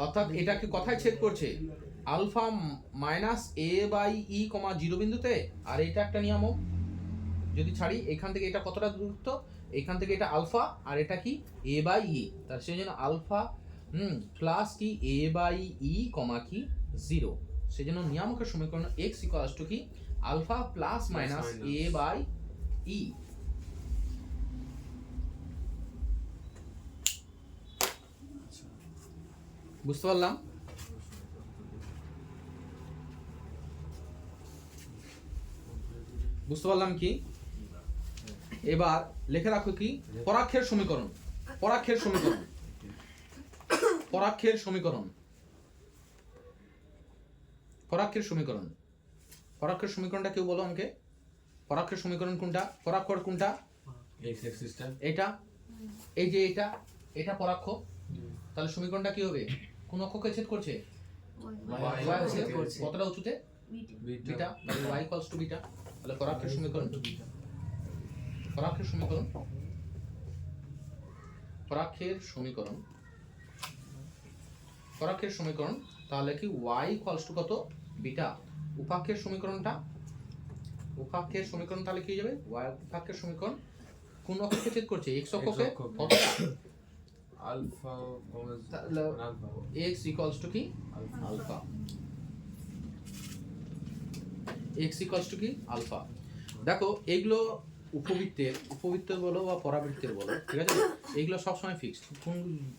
অর্থাৎ এটাকে কোথায় ছেদ করছে? Alpha minus a by e কমা 0 বিন্দুতে, আর এটা একটা নিয়ামক। যদি ছাড়ি এখান থেকে এটা কতটা দূরত্ব, এখান থেকে এটা আলফা আর এটা কি এ বাই ই, তার সেই জন্য আলফা প্লাস কি এ বাই ই কমা কি 0, সেই জন্য নিয়ামকের সমীকরণ x ইকুয়ালস টু কি alpha plus minus a by e. বুঝতে পারলাম? বুঝতে পারলাম কি? এবার লিখে রাখো কি পরাক্ষের সমীকরণ, পরাক্ষের সমীকরণ, পরাক্ষের সমীকরণ, পরাক্ষের সমীকরণ, পরাক্ষের সমীকরণটা কেউ বলো আমাকে, পরাক্ষের সমীকরণ কোনটা? পরাক্ষর কোনটা? এক্স এক্সিসটা এটা, এই যে এটা, এটা পরাক্ষ, তাহলে সমীকরণটা কি হবে? কোন অক্ষকে ছেদ করছে? Y ছেদ করছে কতটা উঁচুতে? বিটা, তাহলে y ইকুয়ালস টু বিটা, তাহলে পরাক্ষের সমীকরণ, পরাক্ষের সমীকরণ, পরাক্ষের সমীকরণ, পরাক্ষের সমীকরণ, তাহলে কি y ইকুয়ালস টু কত? বিটা। উপাক্ষের সমীকরণটা, উপাক্ষের সমীকরণ তাহলে কি হয়ে যাবে? y উপাক্ষের সমীকরণ কোন অক্ষকে ছেদ করছে? x অক্ষকে, কতটা? আলফা তাহলে আলফা x ইকুয়ালস টু কি আলফা, x ইকুয়ালস টু কি আলফা। দেখো এইগুলো উপবৃত্তের, উপবৃত্তের বলো বা পরাবৃত্তের বলো, ঠিক আছে, এইগুলো সবসময় ফিক্সড। কোন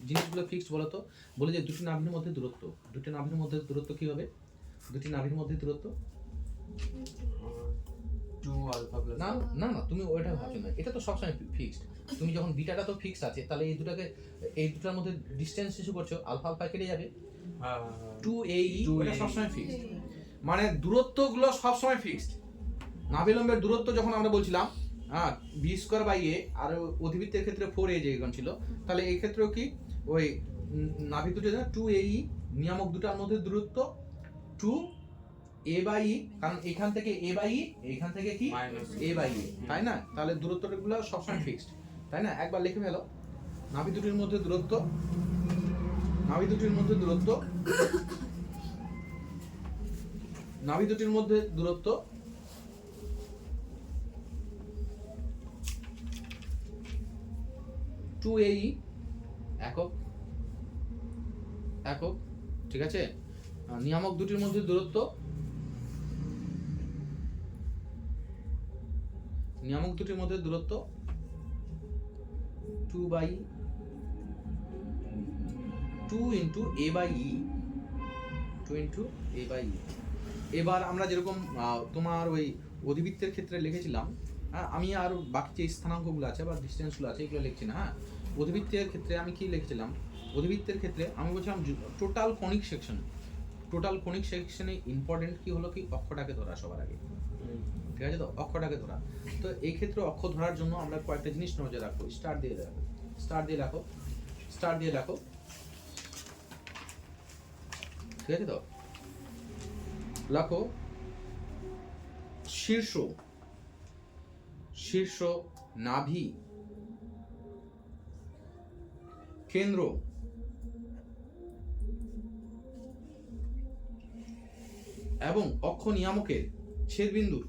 জিনিসগুলো ফিক্সড বলো তো? বলে যে দুটি নাভির মধ্যে দূরত্ব, দুটি নাভির মধ্যে দূরত্ব কি হবে? দুটি নাভির মধ্যে দূরত্ব 2 আলফা প্লাস না না না, তুমি ওইটা ভাবছো না, এটা তো সবসময় ফিক্সড। তুমি যখন বিটাটা তো ফিক্সড আছে, তাহলে এই দুটাকে, এই দুটার মধ্যে ডিসটেন্স ইস্যু করছো, আলফা আলফা কেটে যাবে, 2AE ওটা সবসময় ফিক্সড, মানে দূরত্বগুলো সবসময় ফিক্সড। নাভিলম্বের দূরত্ব যখন আমরা বলছিলাম হ্যাঁ বি স্কোয়ার বাই এ, আর অধিবৃত্তের ক্ষেত্রে 4a যে এখানে ছিল, তাহলে এই ক্ষেত্রেও কি ওই নাভি দুটো 2AE, নিয়ামক দুটার মধ্যে দূরত্ব 2a বাই ই, কারণ এখান থেকে a বাই ই, এখান থেকে কি a বাই ই, তাই না? তাহলে দূরত্বগুলো সবসময় ফিক্সড, তাই না? একবার লিখে ফেলো, নাভি দুটির মধ্যে দূরত্ব, নাভি দুটির মধ্যে দূরত্ব, নাভি দুটির মধ্যে দূরত্ব 2AE একক, একক, ঠিক আছে। নিয়ামক দুটির মধ্যে দূরত্ব নিয়ামক দুটির মধ্যে দূরত্ব 2 into a by e, 2 into a by e. এবার আমরা যেরকম তোমার ওই অধিবৃত্তের ক্ষেত্রে লিখেছিলাম, হ্যাঁ, আমি আর বাকি যে স্থানাঙ্কগুলো আছে বা ডিস্টেন্সগুলো আছে এগুলো লিখছি না। হ্যাঁ, অধিবৃত্তের ক্ষেত্রে আমি কি লিখেছিলাম? অধিবৃত্তের ক্ষেত্রে আমি বলছিলাম total conic section, total conic সেকশনে ইম্পর্টেন্ট কি হলো কি অক্ষটাকে ধরা সবার আগে, ঠিক আছে তো? অক্ষটাকে ধরা। তো এই ক্ষেত্রে অক্ষ ধরার জন্য আমরা কয়েকটা জিনিস নজর রাখবো। স্টার দিয়ে রাখো, স্টার দিয়ে রাখো, স্টার দিয়ে রাখো, ঠিক আছে তো? রাখো শীর্ষ, শীর্ষ নাভি, কেন্দ্র, এবং অক্ষ নিয়ামকের ছেদবিন্দুর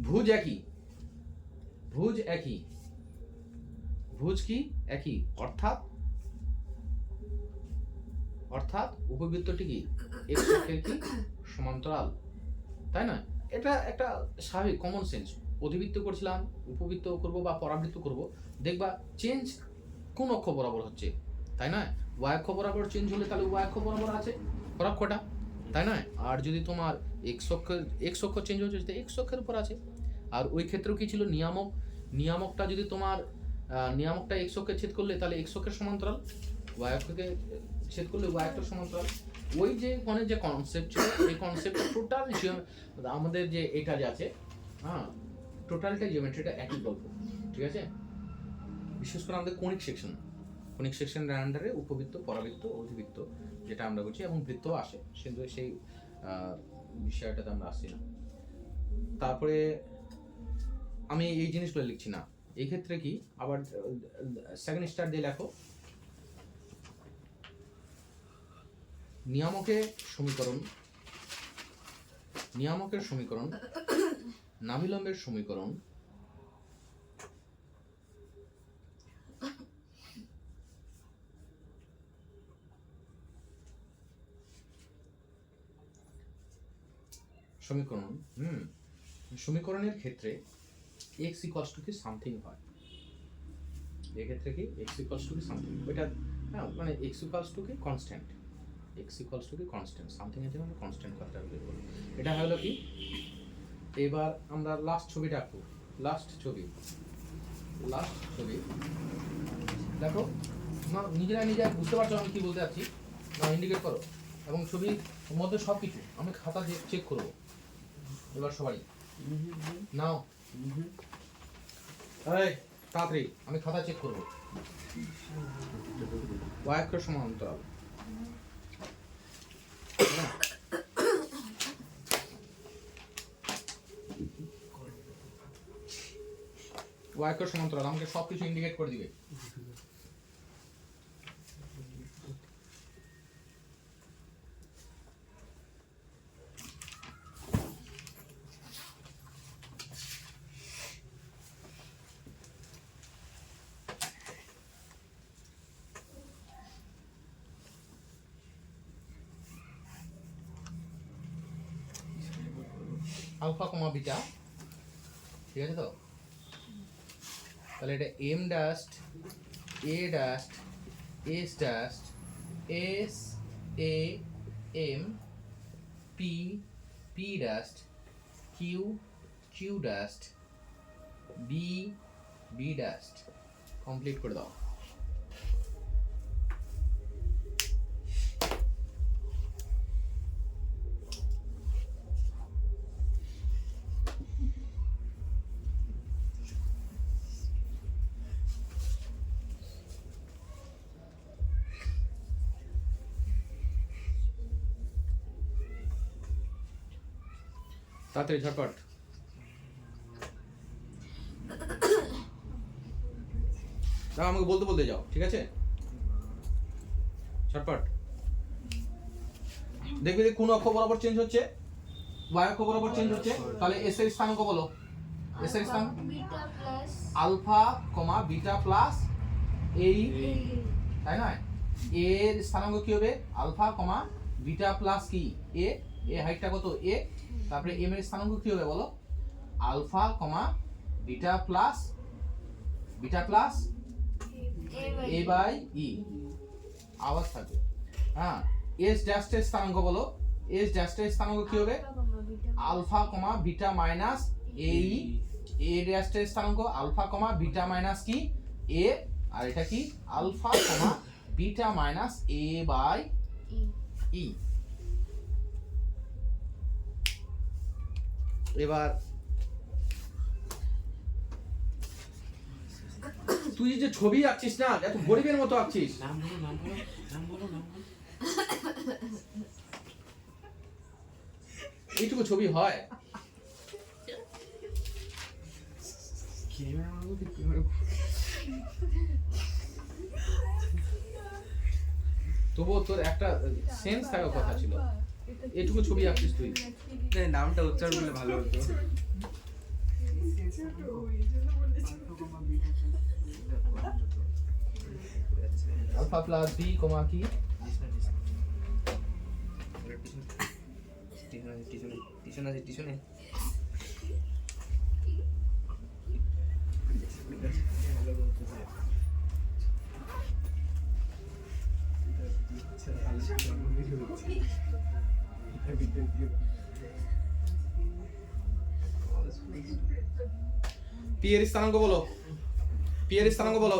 ভুজ একই, ভুজ একই, ভুজ কি একই, অর্থাৎ অর্থাৎ উপবৃত্তটি কি এক্স অক্ষের কি সমান্তরাল, তাই না? এটা একটা স্বাভাবিক কমন সেন্স। অধিবৃত্ত করছিলাম, উপবৃত্ত করব বা পরাবৃত্ত করব, দেখবা চেঞ্জ কোন অক্ষ বরাবর হচ্ছে, তাই না? ওয়াই অক্ষ বরাবর চেঞ্জ হলে তাহলে ওয়াই অক্ষ বরাবর আছে অক্ষটা, তাই না? আর যদি তোমার এক্স অক্ষ চেঞ্জ হচ্ছে সেটা এক্স অক্ষের উপর আছে। আর ওই ক্ষেত্রেও কি ছিল নিয়ামক, নিয়ামকটা যদি তোমার নিয়ামকটা এক্স অক্ষে ছেদ করলে তাহলে এক্স অক্ষের সমান্তরাল, ওয়াই অক্ষকে ছেদ করলে ওয়াই অক্ষের সমান্তরাল। ওই যে মানে যে কনসেপ্ট ছিল এই কনসেপ্টটা টোটাল আমাদের যে এটা যে আছে, হ্যাঁ, টোটালটা জিওমেট্রিটা একই গল্প, ঠিক আছে? বিশেষ করে আমাদের কনিক সেকশন, কনিক সেকশনের আন্ডারে উপবৃত্ত, পরাবৃত্ত, অধিবৃত্ত যেটা আমরা বলছি, এবং বৃত্ত আসে, কিন্তু সেই বিষয়টাতে আমরা আসছি না। তারপরে আমি এই জিনিসগুলো লিখছি না। এই ক্ষেত্রে কি আবার সেকেন্ড স্টার দিয়ে লেখো নিয়ামকের সমীকরণ, নিয়ামকের সমীকরণ, নাভিলম্বের সমীকরণ, সমীকরণ, সমীকরণের ক্ষেত্রে x ইকুয়ালস টু কি সামথিং হয়, এক্ষেত্রে কি x ইকুয়ালস টু কি সামথিং, এটা মানে x ইকুয়ালস টু কি কনস্ট্যান্ট, x ইকুয়ালস টু কি কনস্ট্যান্ট, সামথিং এর জন্য কনস্ট্যান্ট কথাটা বের করব। এটা হলো কি, এবার আমরা লাস্ট ছবিটা আঁকবো, লাস্ট ছবি, লাস্ট ছবি দেখো, না নিজেরা নিজে বুঝতে পারছো আমি কি বলতে চাচ্ছি, না ইন্ডিকেট করো, এবং ছবির মধ্যে সব কিছু আমি খাতা দিয়ে চেক করবো। এবার সবাই নাও, এই তাড়াতাড়ি আমি খাতা চেক করবো। ওয়াই অক্ষের সমান্তরাল, ওয়াই অক্ষের সমান্তরাল আমাকে সবকিছু ইন্ডিকেট করে দিবে। আলফা কমা বিটা, ঠিক আছে তো? তাহলে এটা M dashed, A dashed, S dashed, S A M, P P dashed, Q Q dashed, B B dashed. Complete করে দাও। তাড়াতাড়ি ঝটপট। দাও আমাকে বলতে বলতে যাও, ঠিক আছে? ঝটপট। দেখবি যে কোন অক্ষ বরাবর চেঞ্জ হচ্ছে, ওয়াই অক্ষ বরাবর চেঞ্জ হচ্ছে, তাহলে এস এর স্থানাঙ্ক বলো। এস এর স্থানাঙ্ক আলফা কমা বিটা প্লাস এই, তাই না? এর স্থানাঙ্ক কি হবে? আলফা কমা বিটা প্লাস কি এ, এ হাইটটা কত এ, তারপরে এম এর স্থানাঙ্ক কি হবে বলো, alpha comma beta plus a by e আওয়াজ থাকবে। হ্যাঁ, এস ড্যাশের স্থানাঙ্ক বলো, এস ড্যাশের স্থানাঙ্ক কি হবে, alpha comma beta minus a ই, এ ড্যাশের স্থানাঙ্ক আলফা কমা বিটা মাইনাস কি এ, আর এটা কি alpha comma beta minus a by e. এবার তুই যে ছবি আঁকছিস না, এত গরিবের মতো আঁকছিস। এইটুকু ছবি হয়? তবুও তোর একটা সেন্স থাকার কথা ছিল, এইটুকু ছবি আঁকছিস তুই। নামটা উচ্চারণ করলে ভালো হতো। আলফা প্লাস বি কমা কি টিউশনে পি এর স্থানাঙ্ক বলো, পি এর স্থানাঙ্ক বলো।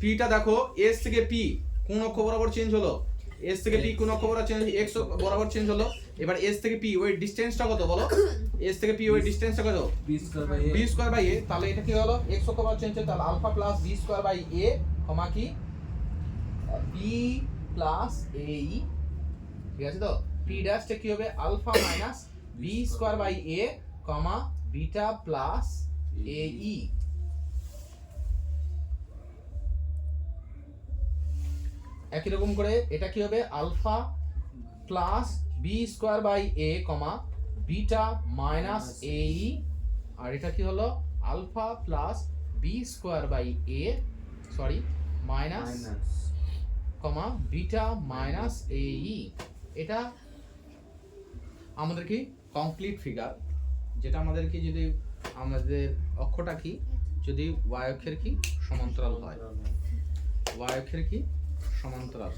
পিটা দেখো এস থেকে পি কোন অক্ষ বরাবর চেঞ্জ হলো, এস থেকে পি কোন অক্ষ বরাবর চেঞ্জ, এক্স বরাবর চেঞ্জ হলো। এবার এস থেকে পি ওই ডিসটেন্সটা কত বলো, এস থেকে পি ওই ডিসটেন্সটা কত, b square by b square by a. তাহলে এটা কি হলো, এক্স অক্ষ বরাবর চেঞ্জ হলো, তাহলে alpha plus b square by a comma কি বি প্লাস এ ই, ঠিক আছে তো। পি ড্যাশটা কি হবে, alpha minus b square by a comma beta plus a e. একই রকম করে এটা কি হবে, alpha plus b square by a comma beta minus a e, আর এটা কি হলো alpha plus b square by a sorry minus comma beta minus a e. এটা আমাদের কি কমপ্লিট ফিগার, যেটা আমাদের কি যদি আমাদের অক্ষটা কি যদি y অক্ষের কি সমান্তরাল হয়, y অক্ষের কি সমান্তরাল।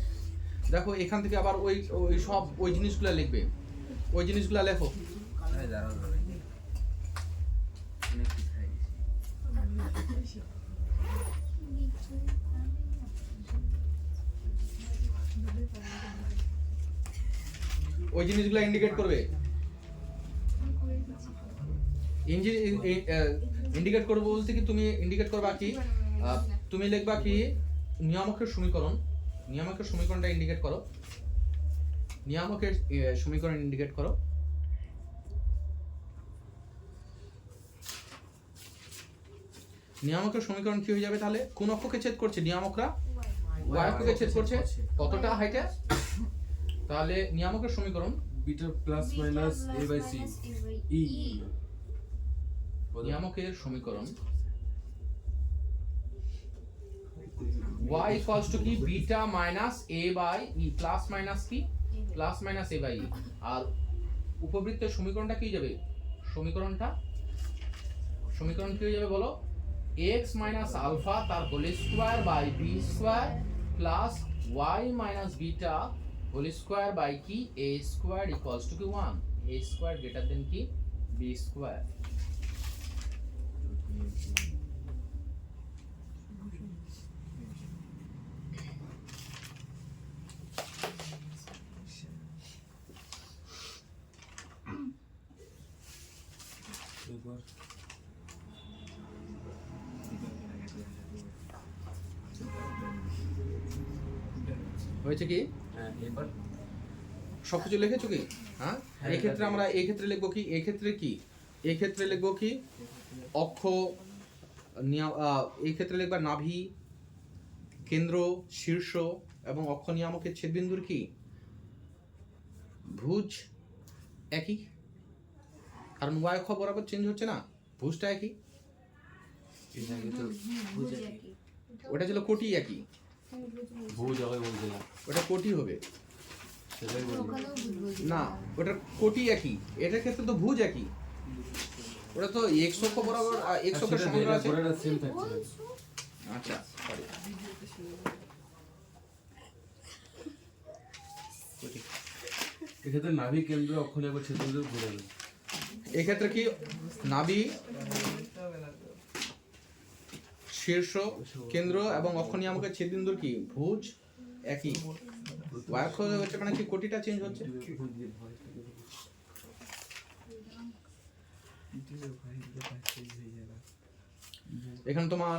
দেখো এখান থেকে আবার ওই ওই সব ওই জিনিসগুলো লিখবে, ওই জিনিসগুলো লেখো। ওই জিনিসগুলো ইন্ডিকেট করবে, ইন্ডিকেট করবে বলতে কি তুমি ইন্ডিকেট করবা কি, তুমি লিখবা কি নিয়ামকের সমীকরণ, নিয়ামকের সমীকরণটা ইন্ডিকেট করো, নিয়ামকের সমীকরণ ইন্ডিকেট করো। নিয়ামকের সমীকরণ কি হয়ে যাবে তাহলে, কোন অক্ষকে ছেদ করছে নিয়ামকরা, y অক্ষকে ছেদ করছে কতটা হাইটে, তাহলে নিয়ামকের সমীকরণ beta plus minus a by c e, নিয়ামকের সমীকরণ y equals to কি beta minus a by e plus minus কি plus minus a by e. আর উপবৃত্তের সমীকরণটা কি যাবে, সমীকরণ কি হয়ে যাবে বলো, x মাইনাস আলফা তার whole square by b square plus y minus beta whole square by কি a স্কয়ার ইকুয়ালস টু কি 1, a স্কয়ার গ্রেটার দেন কি b স্কয়ার। হয়েছে কি, হ্যাঁ এবার সবকিছু লিখেছো কি? হ্যাঁ, এই ক্ষেত্রে আমরা এই ক্ষেত্রে লিখবো কি, এই ক্ষেত্রে কি, এই ক্ষেত্রে লিখবো কি অক্ষ, এই ক্ষেত্রে লিখবা নাভি, কেন্দ্র, শীর্ষ এবং অক্ষ নিয়ামকের ছেদবিন্দুর কি ভুজ একই, কারণ y অক্ষ বরাবর চেঞ্জ হচ্ছে না, ভুজটা একই, ওটা ছিল কোটি একই, ভুজ হবে বলছিলাম, ওটা কোটি হবে। সেটাই বলি। ওখানেও বুঝবো না, ওটার কোটি একই, এটার ক্ষেত্রে তো ভুজ একই। ওটা তো এক্স অক্ষ বরাবর এক্স অক্ষের সেটা সমান্তরাল আছে। পরেরটা সেম থাকছে না। আচ্ছা সরি, এক্ষেত্রে নাভি কেন্দ্র অক্ষণীয় একবার ছেদ বিন্দু ঘুরে যাবে। এক্ষেত্রে কি নাভি, শীর্ষ কেন্দ্র এবং অক্ষ নিয়ামকের ছেদবিন্দুর কি ভুজ একই। অক্ষ হচ্ছে মানে কি কোটিটা চেঞ্জ হচ্ছে। এখানে তোমার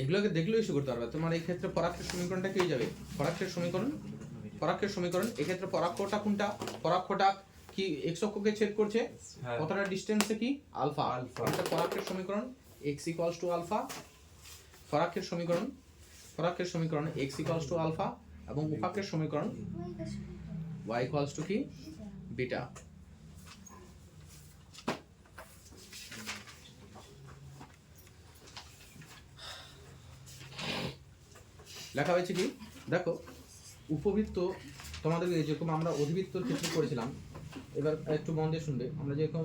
এগুলোকে দেখলেও ইস্যু করতে পারবে। তোমার এই ক্ষেত্রে পরাক্ষের সমীকরণটা কি হয়ে যাবে? পরাক্ষের সমীকরণ এক্ষেত্রে পরাক্ষটা কোনটা? পরাক্ষটা কি এক্স অক্ষকে ছেদ করছে, হ্যাঁ। কতটা ডিসটেন্সে কি আলফা। আলফা। এটা পরাক্ষের সমীকরণ x ইকুয়ালস টু আলফা। পরাক্ষের সমীকরণ x ইকুয়ালস টু আলফা এবং উপাক্ষের সমীকরণ y ইকুয়ালস টু কি বিটা। লেখা হয়েছে কি দেখো, উপবৃত্ত তোমাদের যেরকম আমরা অধিবৃত্তর ক্ষেত্রে করেছিলাম, এবার একটু মন দিয়ে শুনবে। আমরা যেরকম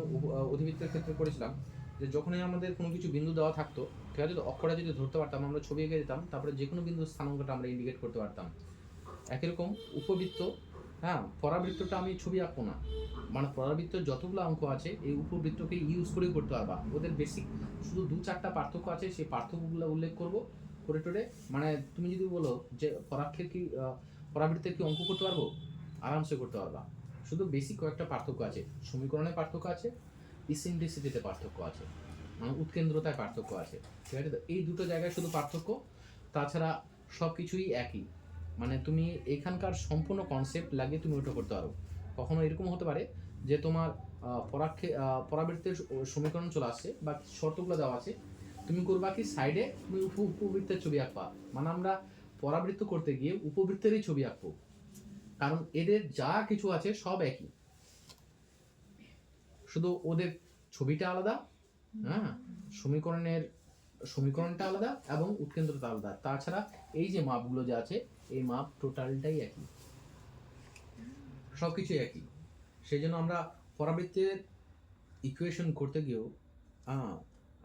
অধিবৃত্তের ক্ষেত্রে করেছিলাম যে যখনই আমাদের কোনো কিছু বিন্দু দেওয়া থাকতো, ঠিক আছে, তো অক্ষরটা যদি ধরতে পারতাম আমরা ছবি এঁকে দিতাম, তারপরে যে কোনো বিন্দুর স্থানাঙ্কটা আমরা ইন্ডিকেট করতে পারতাম। একই রকম উপবৃত্ত, হ্যাঁ, পরাবৃত্তটা আমি ছবি আঁকবো না, মানে পরাবৃত্তের যতগুলো অঙ্ক আছে এই উপবৃত্তকে ইউজ করেই করতে পারবা। ওদের বেসিক শুধু 2-4টা পার্থক্য আছে, সেই পার্থক্যগুলো উল্লেখ করবো করে টোরে। মানে তুমি যদি বলো যে পরাক্ষের কি পরাবৃত্তের কি অঙ্ক করতে পারবো, আরামসে করতে পারবা। শুধু বেসিক কয়েকটা পার্থক্য আছে, সমীকরণে পার্থক্য আছে, ইসেন্ট্রিসিটিতে পার্থক্য আছে, মানে উৎকেন্দ্রতায় পার্থক্য আছে, ঠিক আছে। তো এই দুটো জায়গায় শুধু পার্থক্য, তাছাড়া সব কিছুই একই। মানে তুমি এখানকার সম্পূর্ণ কনসেপ্ট লাগিয়ে তুমি ওটা করতে পারো। কখনো এরকম হতে পারে যে তোমার পরাবৃত্তের সমীকরণ চলে আসছে বা শর্তগুলো দেওয়া আছে, তুমি করবা কি সাইডে তুমি উপবৃত্তের ছবি আঁকবা। মানে আমরা পরাবৃত্ত করতে গিয়ে উপবৃত্তেরই ছবি আঁকবো, কারণ এদের যা কিছু আছে সব একই, শুধু ওদের ছবিটা আলাদা, হ্যাঁ, সমীকরণটা আলাদা এবং উৎকেন্দ্রতা আলাদা। তাছাড়া এই যে মাপগুলো যে আছে এই মাপ টোটালটাই একই, সবকিছু একই। সেই জন্য আমরা পরাবৃত্তের ইকুয়েশন করতে গিয়েও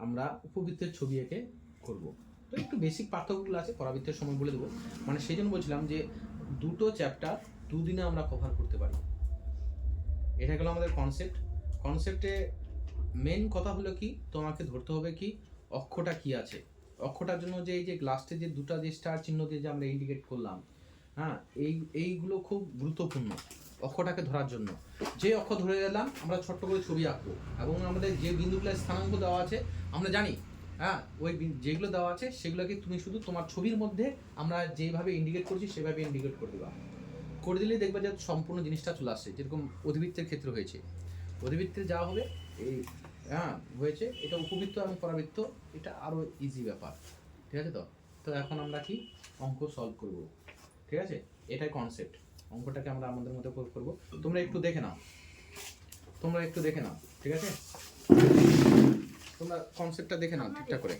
আমরা উপবৃত্তের ছবি এঁকে করব। তো একটু বেসিক পার্থক্যগুলো আছে, পরাবৃত্তের সময় বলে দেবো। মানে সেই জন্য বলছিলাম যে দুটো চ্যাপ্টার দুদিনে আমরা কভার করতে পারি। এটা গেলো আমাদের কনসেপ্টে মেন কথা হলো কি, তোমাকে ধরতে হবে কি অক্ষটা কি আছে। অক্ষটার জন্য যে এই যে লাস্টে যে দুটা যে স্টার চিহ্ন দিয়ে যে আমরা ইন্ডিকেট করলাম, হ্যাঁ, এইগুলো খুব গুরুত্বপূর্ণ অক্ষটাকে ধরার জন্য। যে অক্ষ ধরে গেলাম আমরা ছোট্ট করে ছবি আঁকবো, এবং আমাদের যে বিন্দুগুলোর স্থানাঙ্ক দেওয়া আছে আমরা জানি, হ্যাঁ, ওই যেগুলো দেওয়া আছে সেগুলোকে তুমি শুধু তোমার ছবির মধ্যে আমরা যেভাবে ইন্ডিকেট করছি সেভাবে ইন্ডিকেট করে দিবা। করে দিলেই দেখবে যে সম্পূর্ণ জিনিসটা চলে আসছে। যেরকম অধিবৃত্তের ক্ষেত্রে হয়েছে, অধিবৃত্তে যা হবে এই, হ্যাঁ, হয়েছে এটা উপবৃত্ত এবং পরাবৃত্ত, এটা আরও ইজি ব্যাপার, ঠিক আছে। তো এখন আমরা কি অঙ্ক সলভ করব, ঠিক আছে। এটাই কনসেপ্ট, অঙ্কটাকে আমরা আমাদের মতো করব। তোমরা একটু দেখে নাও, ঠিক আছে, তোমরা কনসেপ্টটা দেখে নাও ঠিকঠাক করে।